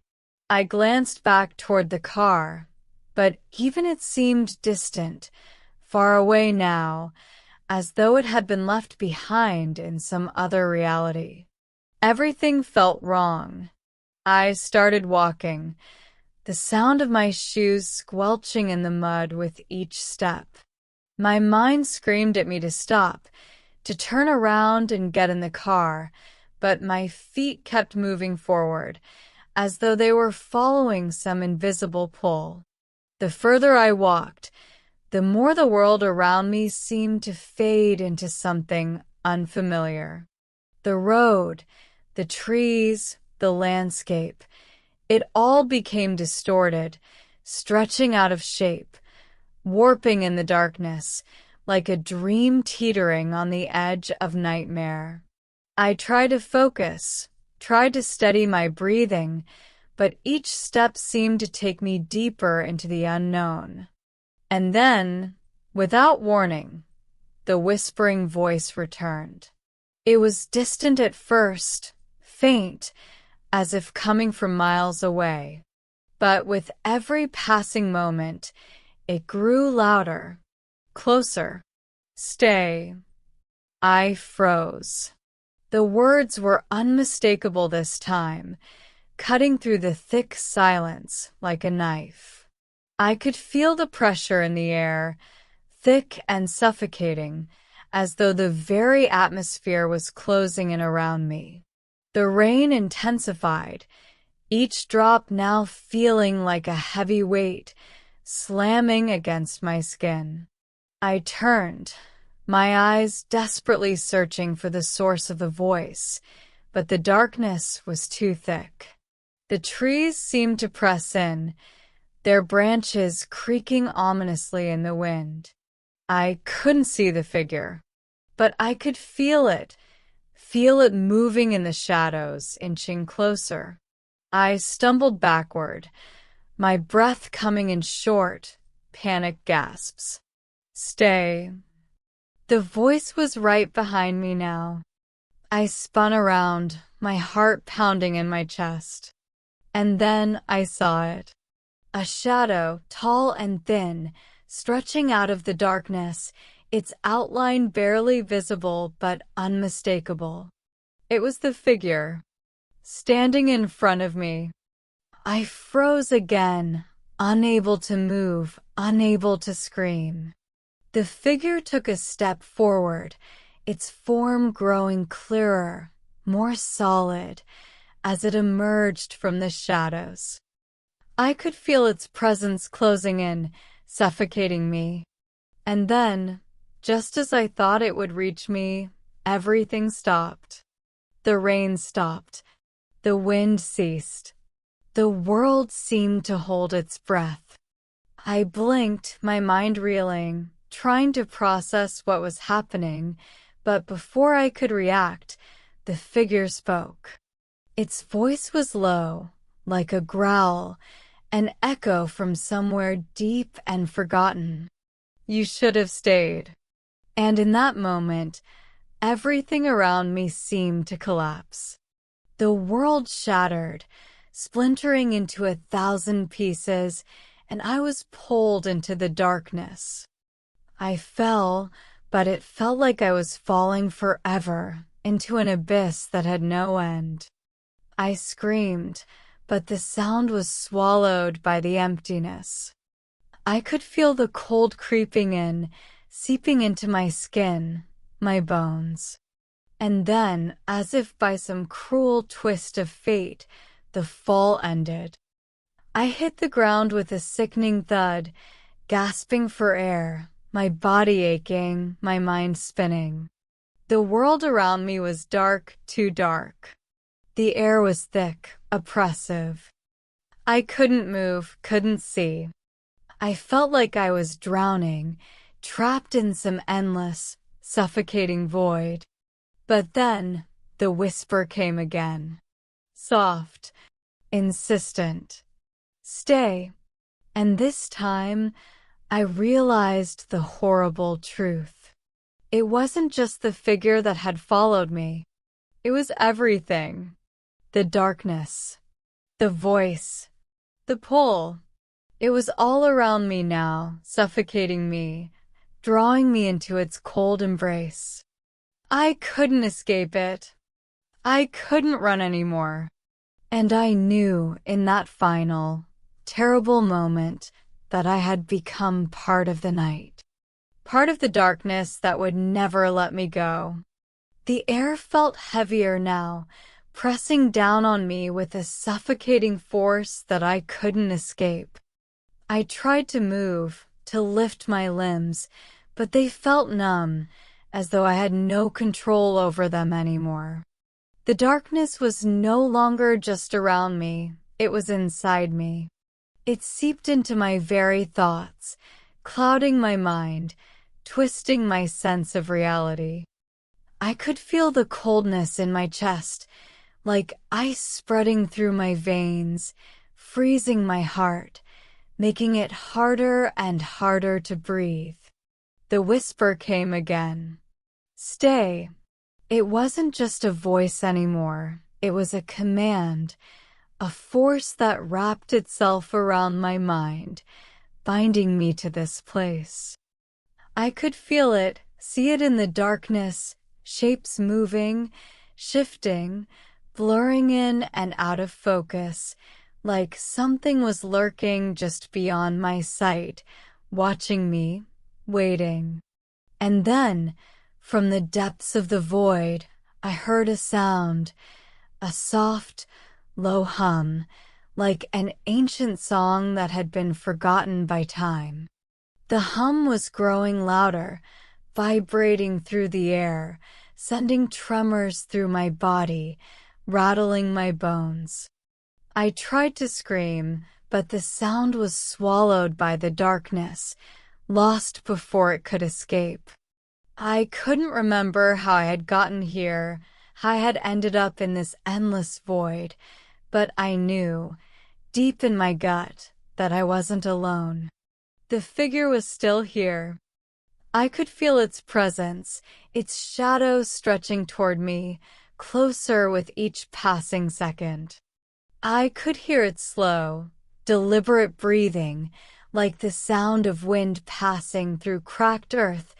I glanced back toward the car, but even it seemed distant, far away now, as though it had been left behind in some other reality. Everything felt wrong. I started walking, the sound of my shoes squelching in the mud with each step. My mind screamed at me to stop, to turn around and get in the car, but my feet kept moving forward, as though they were following some invisible pull. The further I walked, the more the world around me seemed to fade into something unfamiliar. The road, the trees, the landscape, it all became distorted, stretching out of shape, warping in the darkness, like a dream teetering on the edge of nightmare. I tried to focus, tried to steady my breathing, but each step seemed to take me deeper into the unknown. And then, without warning, the whispering voice returned. It was distant at first, faint, as if coming from miles away. But with every passing moment, it grew louder, closer. Stay. I froze. The words were unmistakable this time, cutting through the thick silence like a knife. I could feel the pressure in the air, thick and suffocating, as though the very atmosphere was closing in around me. The rain intensified, each drop now feeling like a heavy weight, slamming against my skin. I turned, my eyes desperately searching for the source of the voice, but the darkness was too thick. The trees seemed to press in, their branches creaking ominously in the wind. I couldn't see the figure, but I could feel it moving in the shadows, inching closer. I stumbled backward, my breath coming in short, panicked gasps. Stay. The voice was right behind me now. I spun around, my heart pounding in my chest. And then I saw it. A shadow, tall and thin, stretching out of the darkness, its outline barely visible but unmistakable. It was the figure, standing in front of me. I froze again, unable to move, unable to scream. The figure took a step forward, its form growing clearer, more solid, as it emerged from the shadows. I could feel its presence closing in, suffocating me. And then, just as I thought it would reach me, everything stopped. The rain stopped. The wind ceased. The world seemed to hold its breath. I blinked, my mind reeling, trying to process what was happening, but before I could react, the figure spoke. Its voice was low, like a growl, an echo from somewhere deep and forgotten. You should have stayed. And in that moment, everything around me seemed to collapse. The world shattered, splintering into 1,000 pieces, and I was pulled into the darkness. I fell, but it felt like I was falling forever into an abyss that had no end. I screamed, but the sound was swallowed by the emptiness. I could feel the cold creeping in, seeping into my skin, my bones. And then, as if by some cruel twist of fate, the fall ended. I hit the ground with a sickening thud, gasping for air, my body aching, my mind spinning. The world around me was dark, too dark. The air was thick, oppressive. I couldn't move, couldn't see. I felt like I was drowning, trapped in some endless, suffocating void. But then, the whisper came again. Soft, insistent. Stay. And this time, I realized the horrible truth. It wasn't just the figure that had followed me. It was everything. The darkness, the voice, the pull. It was all around me now, suffocating me, drawing me into its cold embrace. I couldn't escape it. I couldn't run anymore. And I knew in that final, terrible moment that I had become part of the night. Part of the darkness that would never let me go. The air felt heavier now, pressing down on me with a suffocating force that I couldn't escape. I tried to move, to lift my limbs, but they felt numb, as though I had no control over them anymore. The darkness was no longer just around me, it was inside me. It seeped into my very thoughts, clouding my mind, twisting my sense of reality. I could feel the coldness in my chest, like ice spreading through my veins, freezing my heart, making it harder and harder to breathe. The whisper came again. Stay. It wasn't just a voice anymore. It was a command, a force that wrapped itself around my mind, binding me to this place. I could feel it, see it in the darkness, shapes moving, shifting, blurring in and out of focus, like something was lurking just beyond my sight, watching me, waiting. And then, from the depths of the void, I heard a sound, a soft, low hum, like an ancient song that had been forgotten by time. The hum was growing louder, vibrating through the air, sending tremors through my body, rattling my bones. I tried to scream, but the sound was swallowed by the darkness, lost before it could escape. I couldn't remember how I had gotten here, how I had ended up in this endless void, but I knew, deep in my gut, that I wasn't alone. The figure was still here. I could feel its presence, its shadow stretching toward me, closer with each passing second. I could hear its slow, deliberate breathing, like the sound of wind passing through cracked earth,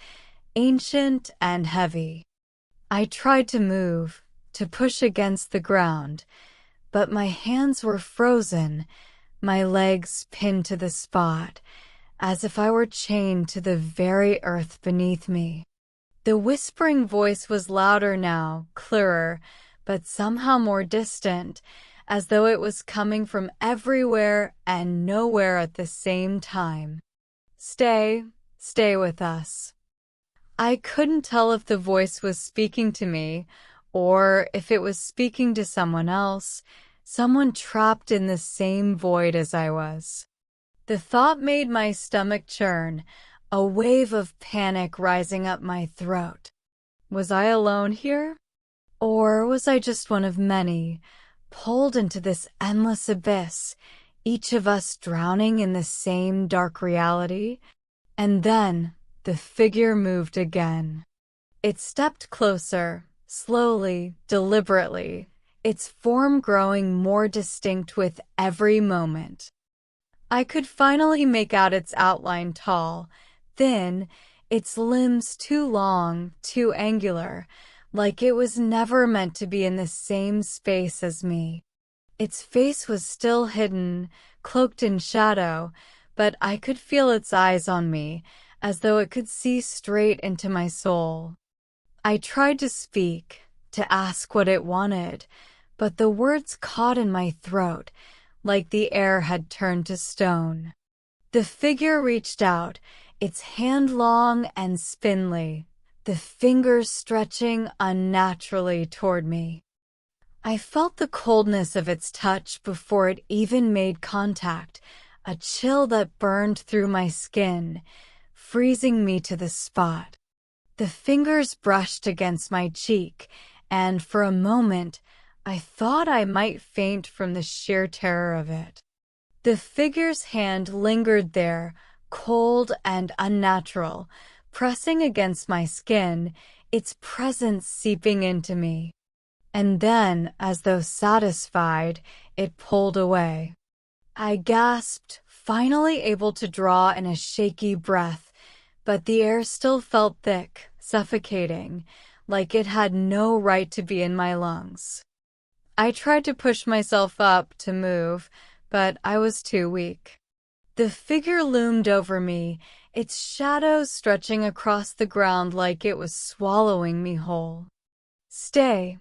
ancient and heavy. I tried to move, to push against the ground, but my hands were frozen, my legs pinned to the spot, as if I were chained to the very earth beneath me. The whispering voice was louder now, clearer, but somehow more distant, as though it was coming from everywhere and nowhere at the same time. Stay with us. I couldn't tell if the voice was speaking to me, or if it was speaking to someone else, someone trapped in the same void as I was. The thought made my stomach churn, a wave of panic rising up my throat. Was I alone here? Or was I just one of many, pulled into this endless abyss, each of us drowning in the same dark reality? And then the figure moved again. It stepped closer, slowly, deliberately, its form growing more distinct with every moment. I could finally make out its outline tall, thin, its limbs too long, too angular, like it was never meant to be in the same space as me. Its face was still hidden, cloaked in shadow, but I could feel its eyes on me, as though it could see straight into my soul. I tried to speak, to ask what it wanted, but the words caught in my throat, like the air had turned to stone. The figure reached out, its hand long and spindly, the fingers stretching unnaturally toward me. I felt the coldness of its touch before it even made contact, a chill that burned through my skin, freezing me to the spot. The fingers brushed against my cheek, and for a moment, I thought I might faint from the sheer terror of it. The figure's hand lingered there, cold and unnatural, pressing against my skin, its presence seeping into me. And then, as though satisfied, it pulled away. I gasped, finally able to draw in a shaky breath, but the air still felt thick, suffocating, like it had no right to be in my lungs. I tried to push myself up to move, but I was too weak. The figure loomed over me, its shadow stretching across the ground like it was swallowing me whole. "Stay."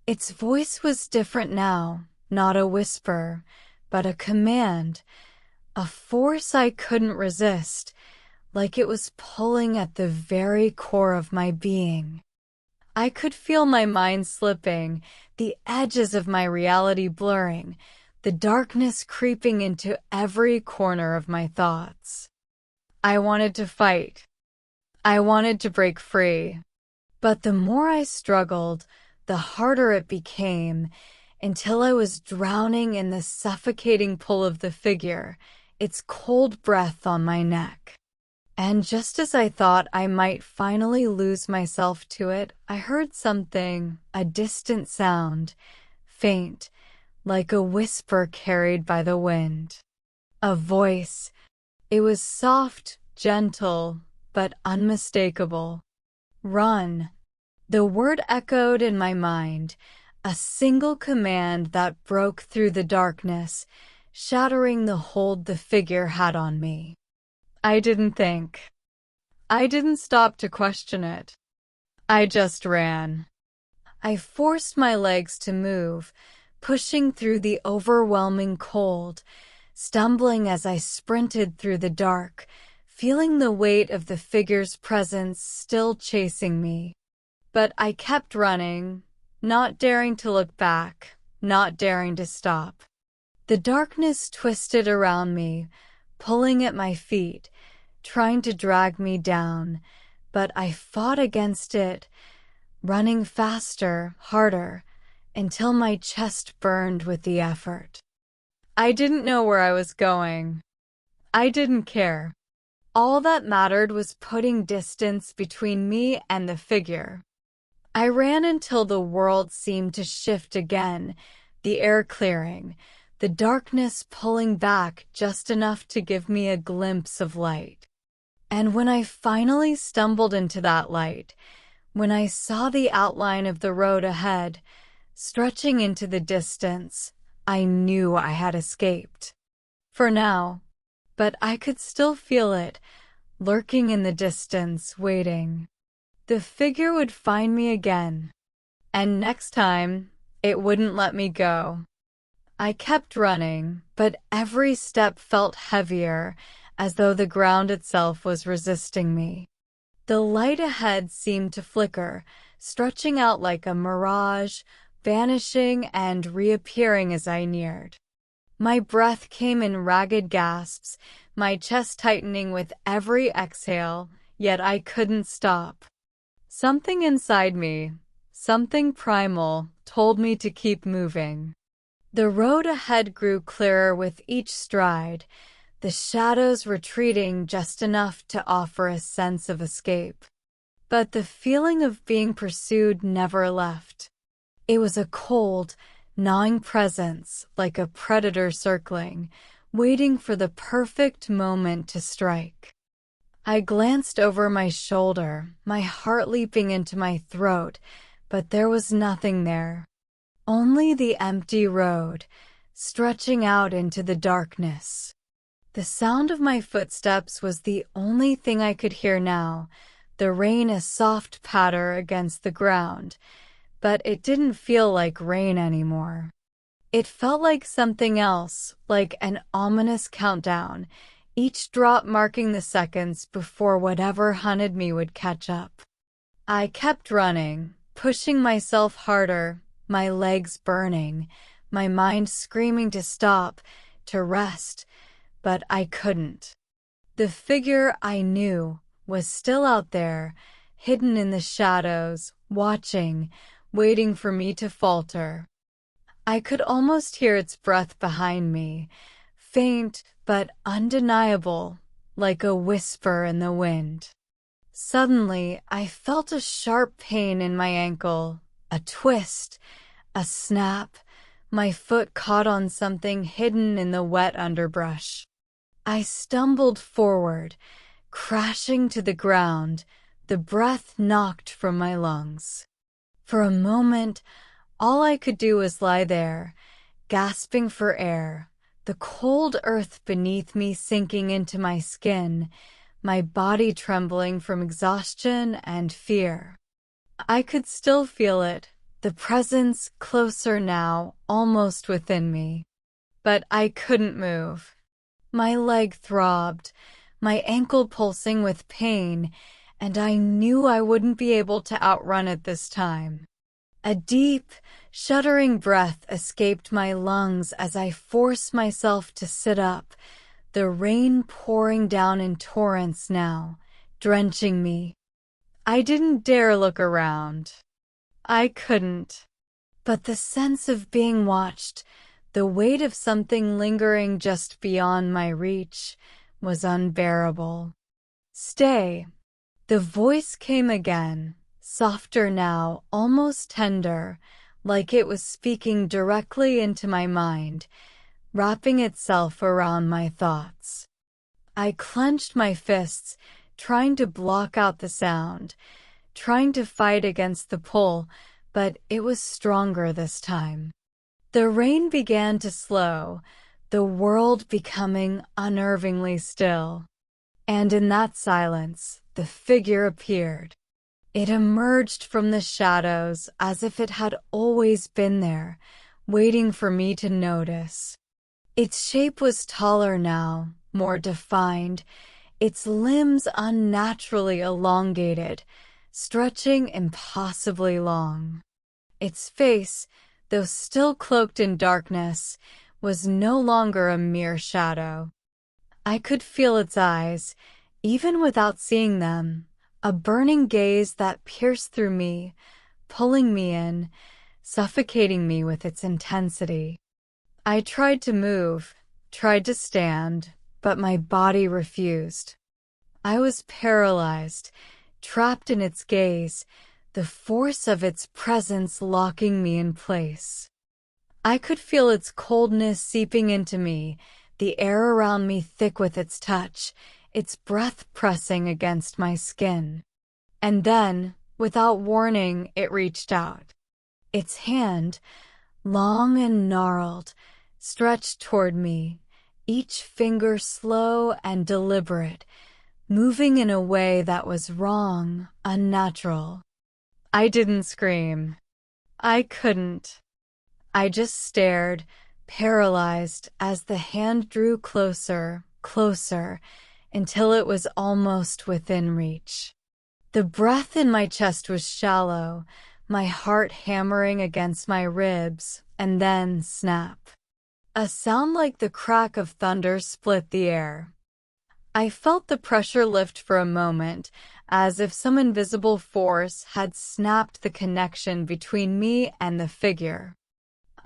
Its voice was different now, not a whisper, but a command, a force I couldn't resist, like it was pulling at the very core of my being. I could feel my mind slipping, the edges of my reality blurring, the darkness creeping into every corner of my thoughts. I wanted to fight. I wanted to break free. But the more I struggled, the harder it became, until I was drowning in the suffocating pull of the figure, its cold breath on my neck. And just as I thought I might finally lose myself to it, I heard something, a distant sound, faint, like a whisper carried by the wind. A voice. It was soft, gentle, but unmistakable. "Run." The word echoed in my mind, a single command that broke through the darkness, shattering the hold the figure had on me. I didn't think. I didn't stop to question it. I just ran. I forced my legs to move, pushing through the overwhelming cold, stumbling as I sprinted through the dark, feeling the weight of the figure's presence still chasing me. But I kept running, not daring to look back, not daring to stop. The darkness twisted around me, pulling at my feet, trying to drag me down, but I fought against it, running faster, harder, until my chest burned with the effort. I didn't know where I was going. I didn't care. All that mattered was putting distance between me and the figure. I ran until the world seemed to shift again, the air clearing, the darkness pulling back just enough to give me a glimpse of light. And when I finally stumbled into that light, when I saw the outline of the road ahead, stretching into the distance, I knew I had escaped. For now. But I could still feel it, lurking in the distance, waiting. The figure would find me again. And next time, it wouldn't let me go. I kept running, but every step felt heavier, as though the ground itself was resisting me. The light ahead seemed to flicker, stretching out like a mirage, vanishing and reappearing as I neared. My breath came in ragged gasps, my chest tightening with every exhale, yet I couldn't stop. Something inside me, something primal, told me to keep moving. The road ahead grew clearer with each stride, the shadows retreating just enough to offer a sense of escape. But the feeling of being pursued never left. It was a cold, gnawing presence, like a predator circling, waiting for the perfect moment to strike. I glanced over my shoulder, my heart leaping into my throat, but there was nothing there. Only the empty road, stretching out into the darkness. The sound of my footsteps was the only thing I could hear now, the rain a soft patter against the ground, but it didn't feel like rain anymore. It felt like something else, like an ominous countdown, each drop marking the seconds before whatever hunted me would catch up. I kept running, pushing myself harder, my legs burning, my mind screaming to stop, to rest, but I couldn't. The figure I knew was still out there, hidden in the shadows, watching, waiting for me to falter. I could almost hear its breath behind me, faint but undeniable, like a whisper in the wind. Suddenly, I felt a sharp pain in my ankle, a twist, a snap. My foot caught on something hidden in the wet underbrush. I stumbled forward, Crashing to the ground, the breath knocked from my lungs. For a moment, all I could do was lie there, gasping for air, the cold earth beneath me sinking into my skin, my body trembling from exhaustion and fear. I could still feel it, the presence closer now, almost within me. But I couldn't move. My leg throbbed, my ankle pulsing with pain, and I knew I wouldn't be able to outrun it this time. A deep, shuddering breath escaped my lungs as I forced myself to sit up, the rain pouring down in torrents now, drenching me. I didn't dare look around. I couldn't. But the sense of being watched, the weight of something lingering just beyond my reach, was unbearable. "Stay." The voice came again, softer now, almost tender, like it was speaking directly into my mind, wrapping itself around my thoughts. I clenched my fists, trying to block out the sound, trying to fight against the pull, but it was stronger this time. The rain began to slow, the world becoming unnervingly still. And in that silence, the figure appeared. It emerged from the shadows as if it had always been there, waiting for me to notice. Its shape was taller now, more defined, its limbs unnaturally elongated, stretching impossibly long. Its face, though still cloaked in darkness, was no longer a mere shadow. I could feel its eyes, even without seeing them, a burning gaze that pierced through me, pulling me in, suffocating me with its intensity. I tried to move, tried to stand, but my body refused. I was paralyzed, trapped in its gaze, the force of its presence locking me in place. I could feel its coldness seeping into me, the air around me thick with its touch, its breath pressing against my skin. And then, without warning, it reached out. Its hand, long and gnarled, stretched toward me, each finger slow and deliberate, moving in a way that was wrong, unnatural. I didn't scream. I couldn't. I just stared, paralyzed, as the hand drew closer, closer, until it was almost within reach. The breath in my chest was shallow, my heart hammering against my ribs, and then snap. A sound like the crack of thunder split the air. I felt the pressure lift for a moment, as if some invisible force had snapped the connection between me and the figure.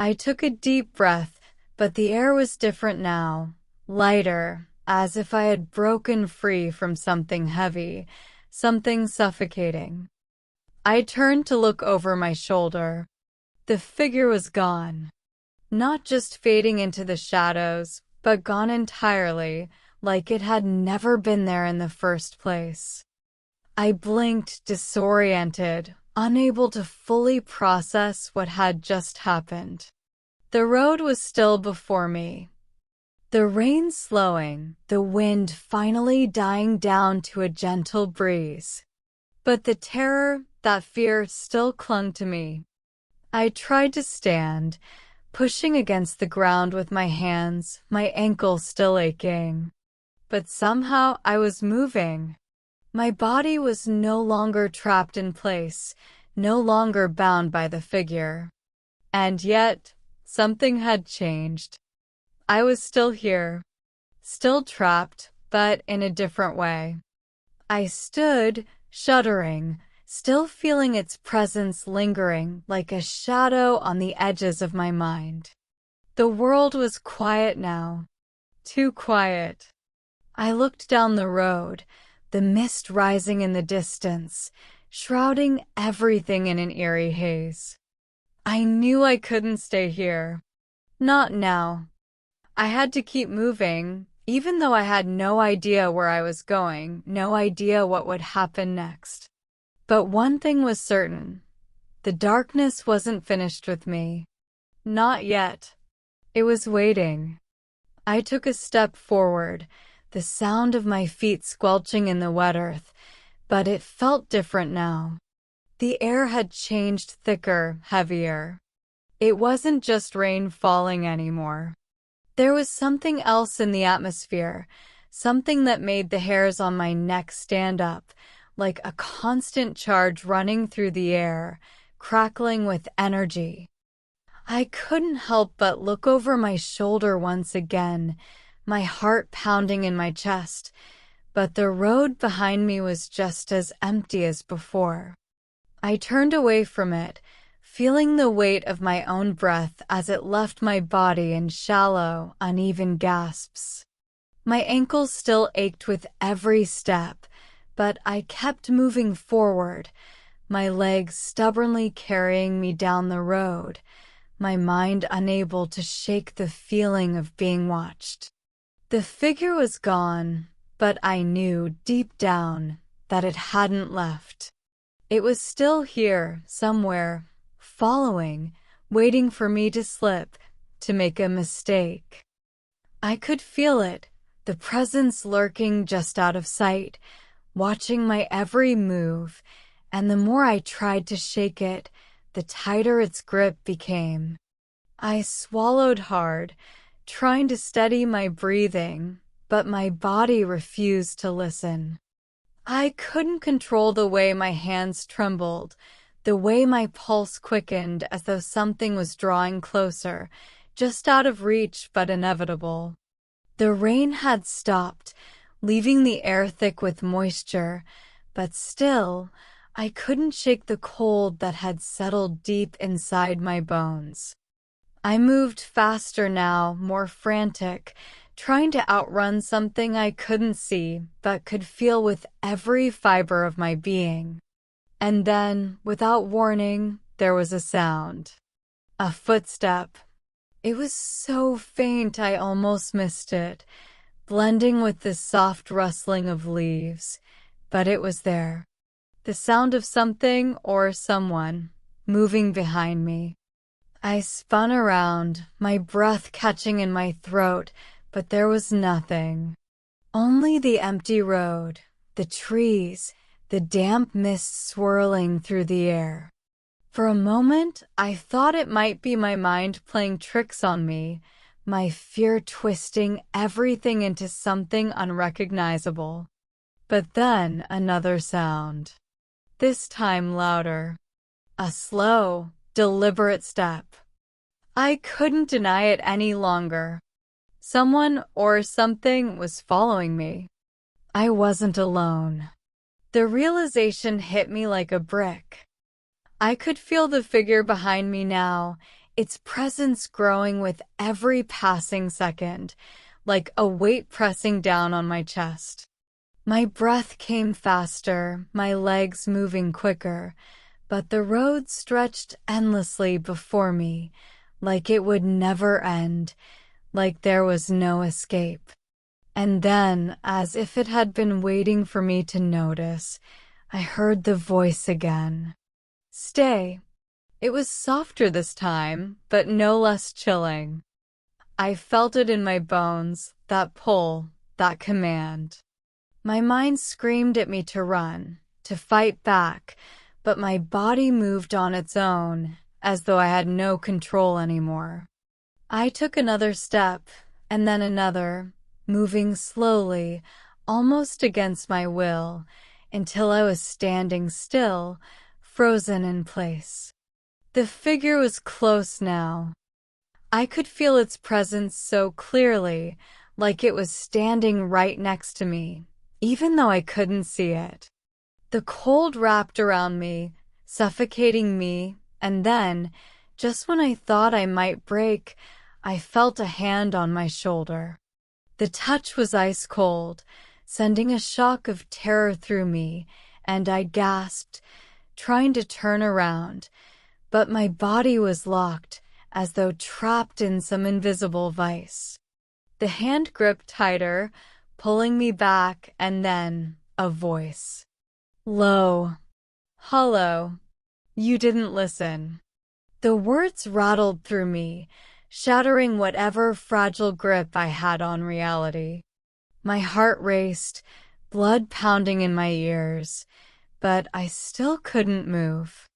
I took a deep breath, but the air was different now, lighter, as if I had broken free from something heavy, something suffocating. I turned to look over my shoulder. The figure was gone. Not just fading into the shadows, but gone entirely, like it had never been there in the first place. I blinked, disoriented, unable to fully process what had just happened. The road was still before me. The rain slowing, the wind finally dying down to a gentle breeze. But the terror, that fear, still clung to me. I tried to stand, pushing against the ground with my hands, my ankle still aching. But somehow I was moving. My body was no longer trapped in place, no longer bound by the figure. And yet, something had changed. I was still here, still trapped, but in a different way. I stood, shuddering, still feeling its presence lingering like a shadow on the edges of my mind. The world was quiet now, too quiet. I looked down the road, the mist rising in the distance, shrouding everything in an eerie haze. I knew I couldn't stay here. Not now. I had to keep moving, even though I had no idea where I was going, no idea what would happen next. But one thing was certain. The darkness wasn't finished with me. Not yet. It was waiting. I took a step forward, the sound of my feet squelching in the wet earth, but it felt different now. The air had changed thicker, heavier. It wasn't just rain falling anymore. There was something else in the atmosphere, something that made the hairs on my neck stand up, like a constant charge running through the air, crackling with energy. I couldn't help but look over my shoulder once again, my heart pounding in my chest, but the road behind me was just as empty as before. I turned away from it, feeling the weight of my own breath as it left my body in shallow, uneven gasps. My ankles still ached with every step, but I kept moving forward, my legs stubbornly carrying me down the road, my mind unable to shake the feeling of being watched. The figure was gone, but I knew deep down that it hadn't left. It was still here, somewhere, following, waiting for me to slip, to make a mistake. I could feel it, the presence lurking just out of sight, watching my every move, and the more I tried to shake it, the tighter its grip became. I swallowed hard, trying to steady my breathing, but my body refused to listen. I couldn't control the way my hands trembled, the way my pulse quickened as though something was drawing closer, just out of reach but inevitable. The rain had stopped, leaving the air thick with moisture, but still, I couldn't shake the cold that had settled deep inside my bones. I moved faster now, more frantic, trying to outrun something I couldn't see but could feel with every fiber of my being. And then, without warning, there was a sound. A footstep. It was so faint I almost missed it, blending with the soft rustling of leaves, but it was there. The sound of something or someone moving behind me. I spun around, my breath catching in my throat, but there was nothing. Only the empty road, the trees, the damp mist swirling through the air. For a moment, I thought it might be my mind playing tricks on me, my fear twisting everything into something unrecognizable. But then another sound. This time louder. A slow, deliberate step. I couldn't deny it any longer. Someone or something was following me. I wasn't alone. The realization hit me like a brick. I could feel the figure behind me now, its presence growing with every passing second, like a weight pressing down on my chest. My breath came faster, my legs moving quicker, but the road stretched endlessly before me, like it would never end, like there was no escape. And then, as if it had been waiting for me to notice, I heard the voice again. Stay. It was softer this time, but no less chilling. I felt it in my bones, that pull, that command. My mind screamed at me to run, to fight back, but my body moved on its own, as though I had no control anymore. I took another step, and then another, moving slowly, almost against my will, until I was standing still, frozen in place. The figure was close now. I could feel its presence so clearly, like it was standing right next to me, even though I couldn't see it. The cold wrapped around me, suffocating me, and then, just when I thought I might break, I felt a hand on my shoulder. The touch was ice cold, sending a shock of terror through me, and I gasped, trying to turn around, but my body was locked, as though trapped in some invisible vice. The hand gripped tighter, pulling me back, and then a voice. Low. Hollow. You didn't listen. The words rattled through me, shattering whatever fragile grip I had on reality. My heart raced, blood pounding in my ears, but I still couldn't move.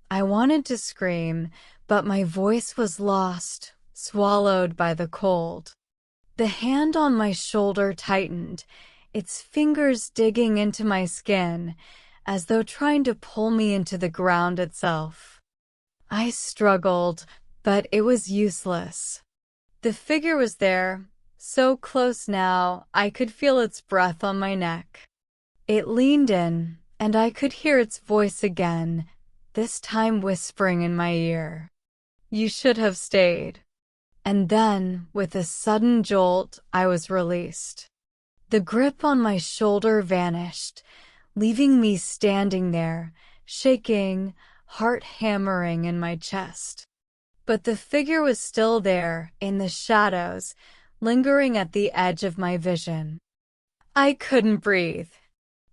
I wanted to scream, but my voice was lost, swallowed by the cold. The hand on my shoulder tightened, its fingers digging into my skin, as though trying to pull me into the ground itself. I struggled, but it was useless. The figure was there, so close now I could feel its breath on my neck. It leaned in, and I could hear its voice again, this time whispering in my ear. You should have stayed. And then, with a sudden jolt, I was released. The grip on my shoulder vanished, leaving me standing there, shaking, heart hammering in my chest. But the figure was still there, in the shadows, lingering at the edge of my vision. I couldn't breathe.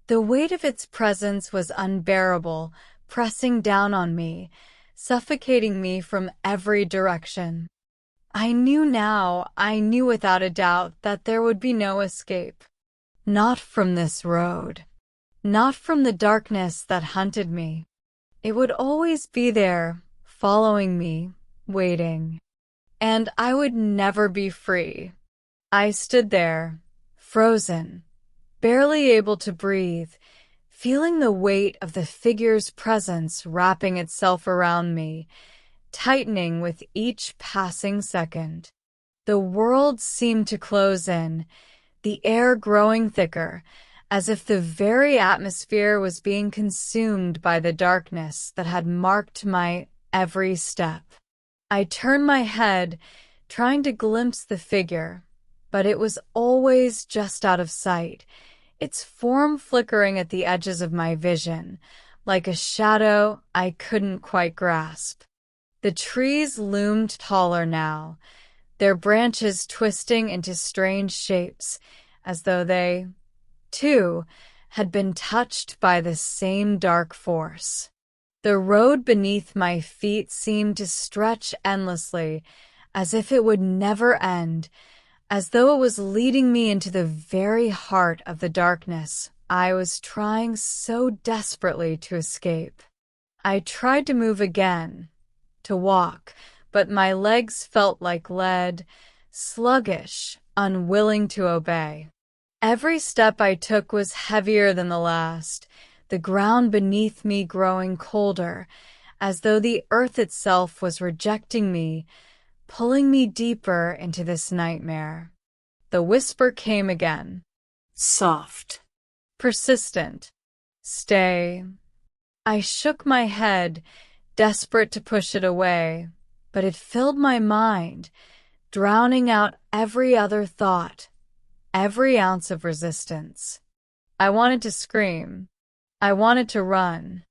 The weight of its presence was unbearable, pressing down on me, suffocating me from every direction. I knew without a doubt that there would be no escape. Not from this road. Not from the darkness that hunted me. It would always be there, following me, waiting. And I would never be free. I stood there, frozen, barely able to breathe, feeling the weight of the figure's presence wrapping itself around me, tightening with each passing second. The world seemed to close in, the air growing thicker, as if the very atmosphere was being consumed by the darkness that had marked my every step. I turned my head, trying to glimpse the figure, but it was always just out of sight, its form flickering at the edges of my vision, like a shadow I couldn't quite grasp. The trees loomed taller now, their branches twisting into strange shapes, as though they, too, had been touched by the same dark force. The road beneath my feet seemed to stretch endlessly, as if it would never end, as though it was leading me into the very heart of the darkness I was trying so desperately to escape. I tried to move again, to walk, but my legs felt like lead, sluggish, unwilling to obey. Every step I took was heavier than the last, the ground beneath me growing colder, as though the earth itself was rejecting me, pulling me deeper into this nightmare. The whisper came again. Soft. Persistent. Stay. I shook my head, desperate to push it away, but it filled my mind, drowning out every other thought, every ounce of resistance. I wanted to scream. I wanted to run,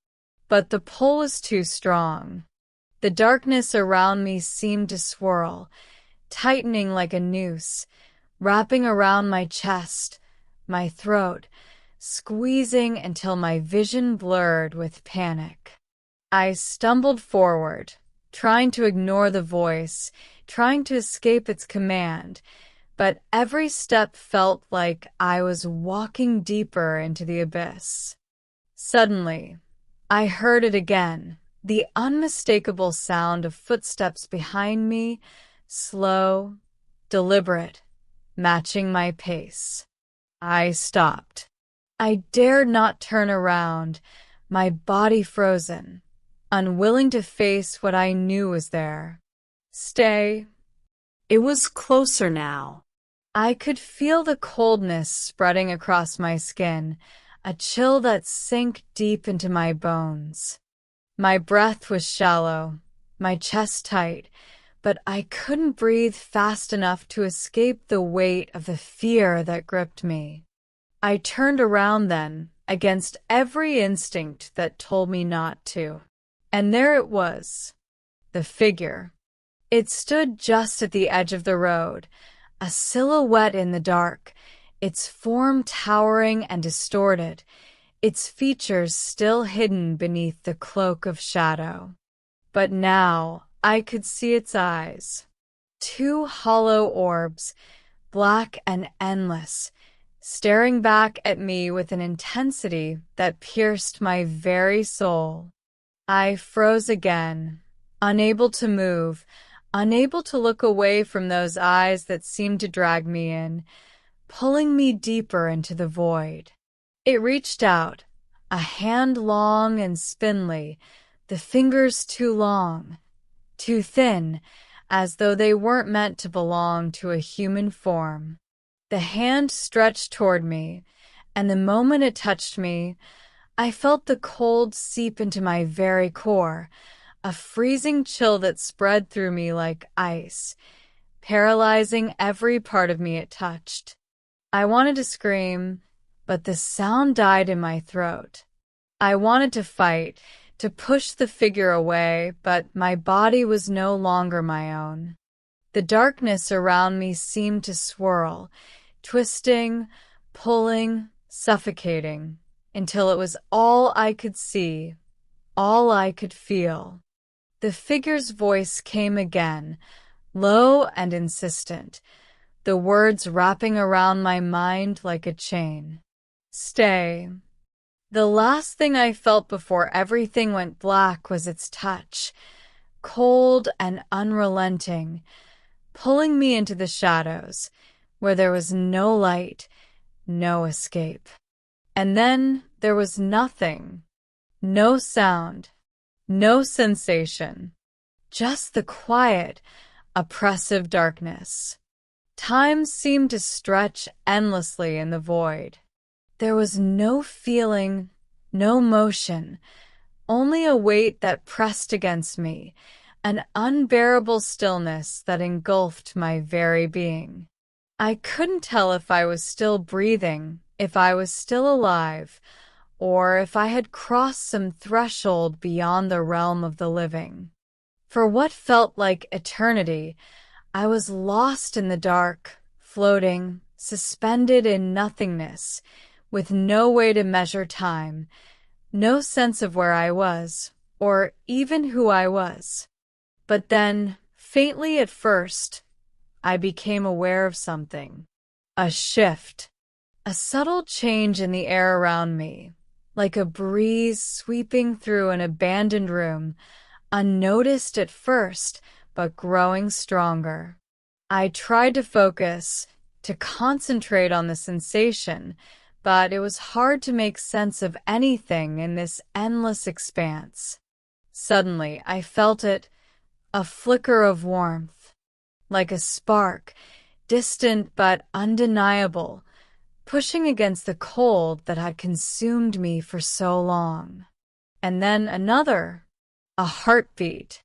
but the pull was too strong. The darkness around me seemed to swirl, tightening like a noose, wrapping around my chest, my throat, squeezing until my vision blurred with panic. I stumbled forward, trying to ignore the voice, trying to escape its command, but every step felt like I was walking deeper into the abyss. Suddenly, I heard it again, the unmistakable sound of footsteps behind me, slow, deliberate, matching my pace. I stopped. I dared not turn around, my body frozen, unwilling to face what I knew was there. Stay. It was closer now. I could feel the coldness spreading across my skin, a chill that sank deep into my bones. My breath was shallow, my chest tight, but I couldn't breathe fast enough to escape the weight of the fear that gripped me. I turned around then, against every instinct that told me not to. And there it was, the figure. It stood just at the edge of the road, a silhouette in the dark, its form towering and distorted, its features still hidden beneath the cloak of shadow. But now I could see its eyes. Two hollow orbs, black and endless, staring back at me with an intensity that pierced my very soul. I froze again, unable to move, unable to look away from those eyes that seemed to drag me in, pulling me deeper into the void. It reached out, a hand long and spindly, the fingers too long, too thin, as though they weren't meant to belong to a human form. The hand stretched toward me, and the moment it touched me, I felt the cold seep into my very core, a freezing chill that spread through me like ice, paralyzing every part of me it touched. I wanted to scream, but the sound died in my throat. I wanted to fight, to push the figure away, but my body was no longer my own. The darkness around me seemed to swirl, twisting, pulling, suffocating, until it was all I could see, all I could feel. The figure's voice came again, low and insistent, the words wrapping around my mind like a chain. Stay. The last thing I felt before everything went black was its touch, cold and unrelenting, pulling me into the shadows, where there was no light, no escape. And then there was nothing, no sound, no sensation, just the quiet, oppressive darkness. Time seemed to stretch endlessly in the void. There was no feeling, no motion, only a weight that pressed against me, an unbearable stillness that engulfed my very being. I couldn't tell if I was still breathing, if I was still alive, or if I had crossed some threshold beyond the realm of the living. For what felt like eternity, I was lost in the dark, floating, suspended in nothingness, with no way to measure time, no sense of where I was, or even who I was. But then, faintly at first, I became aware of something. A shift. A subtle change in the air around me, like a breeze sweeping through an abandoned room, unnoticed at first, but growing stronger. I tried to focus, to concentrate on the sensation, but it was hard to make sense of anything in this endless expanse. Suddenly, I felt it, a flicker of warmth, like a spark, distant but undeniable, pushing against the cold that had consumed me for so long. And then another, a heartbeat.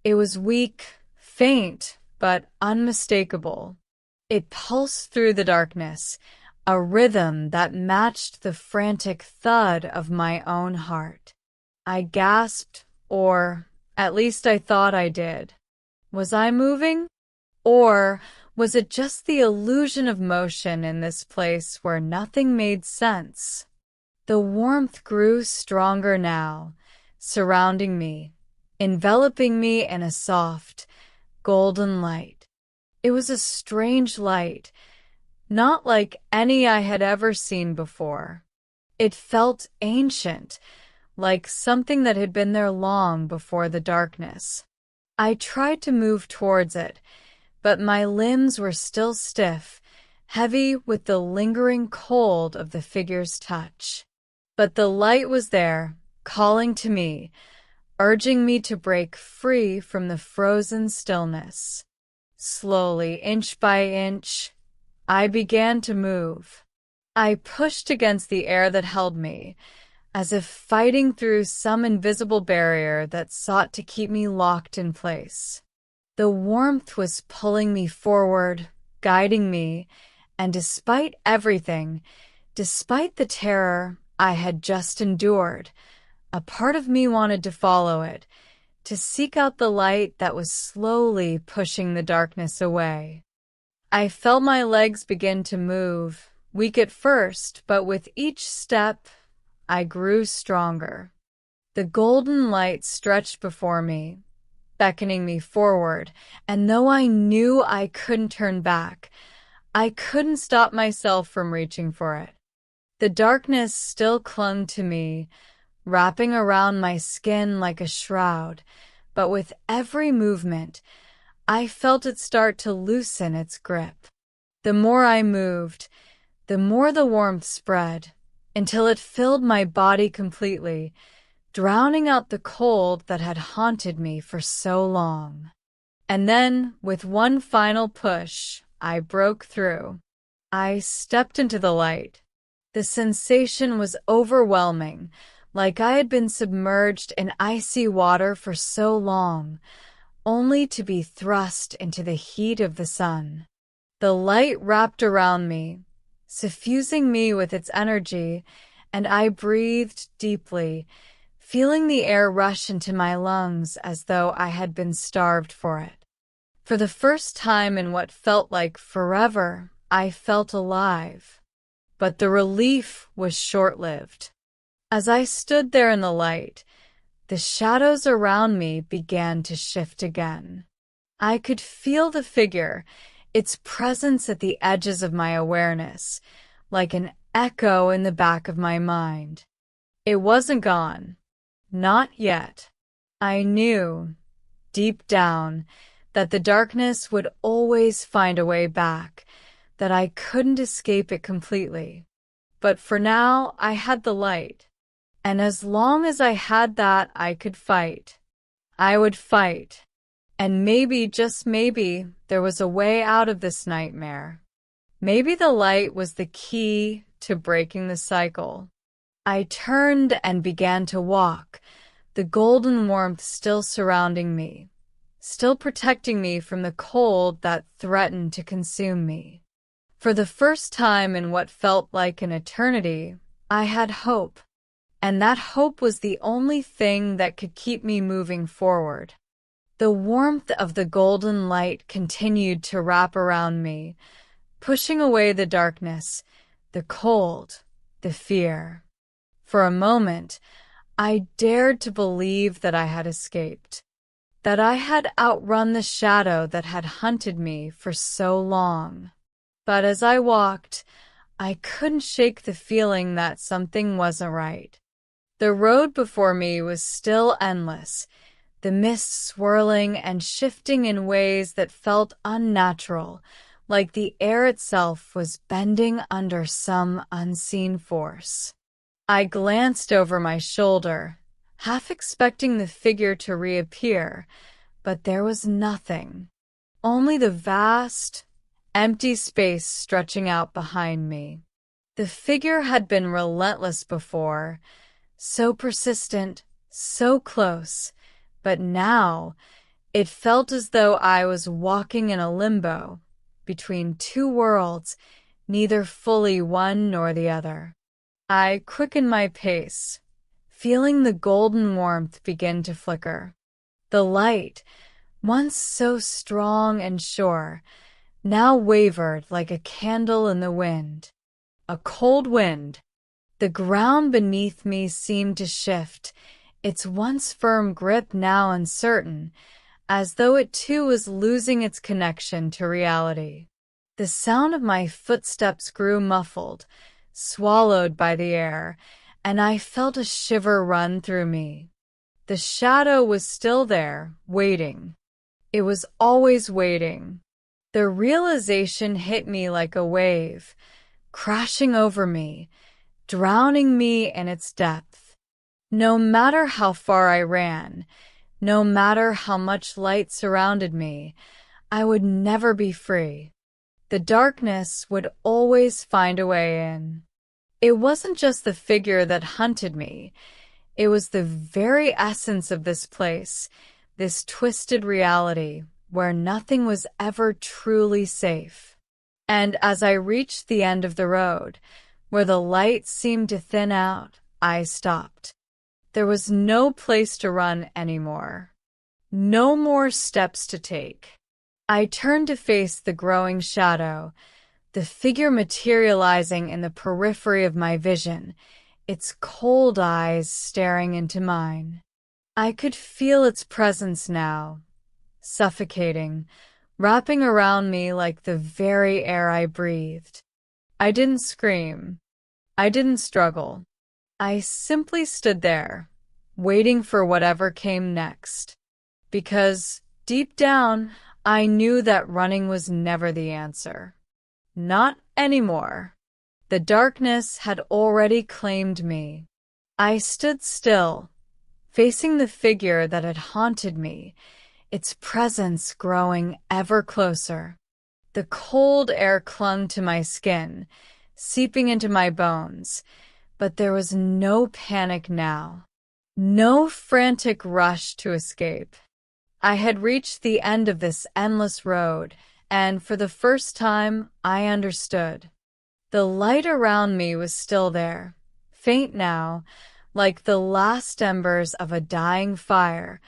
It was weak, faint, but unmistakable. It pulsed through the darkness, a rhythm that matched the frantic thud of my own heart. I gasped, or at least I thought I did. Was I moving? Or was it just the illusion of motion in this place where nothing made sense? The warmth grew stronger now, surrounding me, enveloping me in a soft, golden light. It was a strange light, not like any I had ever seen before. It felt ancient, like something that had been there long before the darkness. I tried to move towards it, but my limbs were still stiff, heavy with the lingering cold of the figure's touch. But the light was there, calling to me, urging me to break free from the frozen stillness. Slowly, inch by inch, I began to move. I pushed against the air that held me, as if fighting through some invisible barrier that sought to keep me locked in place. The warmth was pulling me forward, guiding me, and despite everything, despite the terror I had just endured, a part of me wanted to follow it, to seek out the light that was slowly pushing the darkness away. I felt my legs begin to move, weak at first, but with each step, I grew stronger. The golden light stretched before me, beckoning me forward, and though I knew I couldn't turn back, I couldn't stop myself from reaching for it. The darkness still clung to me, wrapping around my skin like a shroud, but with every movement, I felt it start to loosen its grip. The more I moved, the more the warmth spread, until it filled my body completely, drowning out the cold that had haunted me for so long. And then, with one final push, I broke through. I stepped into the light. The sensation was overwhelming, like I had been submerged in icy water for so long, only to be thrust into the heat of the sun. The light wrapped around me, suffusing me with its energy, and I breathed deeply, feeling the air rush into my lungs as though I had been starved for it. For the first time in what felt like forever, I felt alive. But the relief was short-lived. As I stood there in the light, the shadows around me began to shift again. I could feel the figure, its presence at the edges of my awareness, like an echo in the back of my mind. It wasn't gone. Not yet. I knew, deep down, that the darkness would always find a way back, that I couldn't escape it completely. But for now, I had the light. And as long as I had that, I could fight. I would fight. And maybe, just maybe, there was a way out of this nightmare. Maybe the light was the key to breaking the cycle. I turned and began to walk, the golden warmth still surrounding me, still protecting me from the cold that threatened to consume me. For the first time in what felt like an eternity, I had hope, and that hope was the only thing that could keep me moving forward. The warmth of the golden light continued to wrap around me, pushing away the darkness, the cold, the fear. For a moment, I dared to believe that I had escaped, that I had outrun the shadow that had hunted me for so long. But as I walked, I couldn't shake the feeling that something wasn't right. The road before me was still endless, the mist swirling and shifting in ways that felt unnatural, like the air itself was bending under some unseen force. I glanced over my shoulder, half expecting the figure to reappear, but there was nothing. Only the vast, empty space stretching out behind me. The figure had been relentless before, so persistent, so close, but now it felt as though I was walking in a limbo, between two worlds, neither fully one nor the other. I quickened my pace, feeling the golden warmth begin to flicker. The light, once so strong and sure, now wavered like a candle in the wind. A cold wind. The ground beneath me seemed to shift, its once firm grip now uncertain, as though it too was losing its connection to reality. The sound of my footsteps grew muffled, swallowed by the air, and I felt a shiver run through me. The shadow was still there, waiting. It was always waiting. The realization hit me like a wave, crashing over me, drowning me in its depth. No matter how far I ran, no matter how much light surrounded me, I would never be free. The darkness would always find a way in. It wasn't just the figure that hunted me. It was the very essence of this place, this twisted reality where nothing was ever truly safe. And as I reached the end of the road, where the light seemed to thin out, I stopped. There was no place to run anymore. No more steps to take. I turned to face the growing shadow, the figure materializing in the periphery of my vision, its cold eyes staring into mine. I could feel its presence now, suffocating, wrapping around me like the very air I breathed. I didn't scream. I didn't struggle. I simply stood there, waiting for whatever came next. Because, deep down, I knew that running was never the answer. Not anymore. The darkness had already claimed me. I stood still, facing the figure that had haunted me, its presence growing ever closer. The cold air clung to my skin, seeping into my bones, but there was no panic now. No frantic rush to escape. I had reached the end of this endless road, and for the first time, I understood. The light around me was still there, faint now, like the last embers of a dying fire,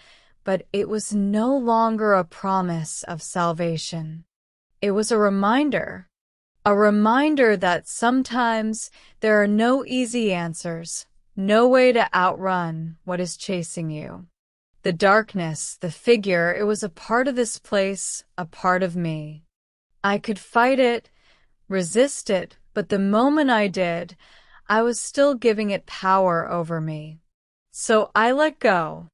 but it was no longer a promise of salvation. It was a reminder that sometimes there are no easy answers, no way to outrun what is chasing you. The darkness, the figure, it was a part of this place, a part of me. I could fight it, resist it, but the moment I did, I was still giving it power over me. So I let go.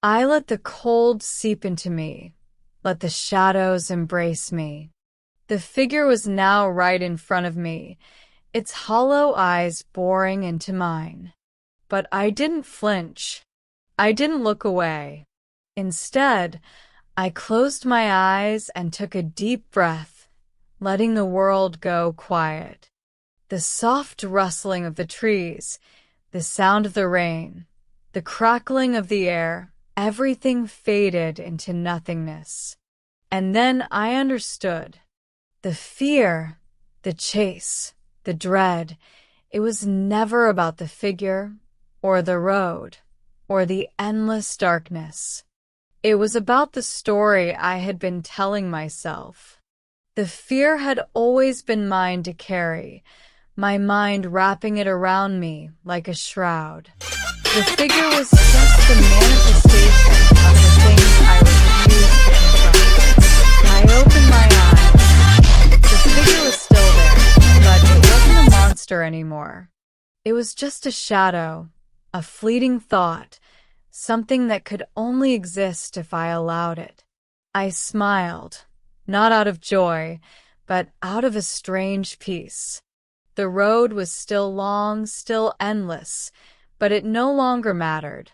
I let the cold seep into me, let the shadows embrace me. The figure was now right in front of me, its hollow eyes boring into mine. But I didn't flinch. I didn't look away. Instead, I closed my eyes and took a deep breath, letting the world go quiet. The soft rustling of the trees, the sound of the rain, the crackling of the air, everything faded into nothingness. And then I understood. The fear, the chase, the dread, it was never about the figure, or the road, or the endless darkness. It was about the story I had been telling myself. The fear had always been mine to carry, my mind wrapping it around me like a shroud. The figure was just the manifestation of the things I refused to confront. I opened my eyes. The figure was still there, but it wasn't a monster anymore. It was just a shadow, a fleeting thought, something that could only exist if I allowed it. I smiled, not out of joy, but out of a strange peace. The road was still long, still endless, but it no longer mattered.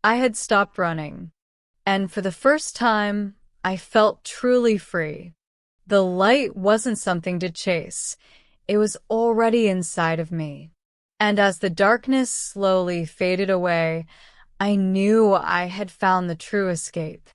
I had stopped running, and for the first time, I felt truly free. The light wasn't something to chase. It was already inside of me. And as the darkness slowly faded away, I knew I had found the true escape.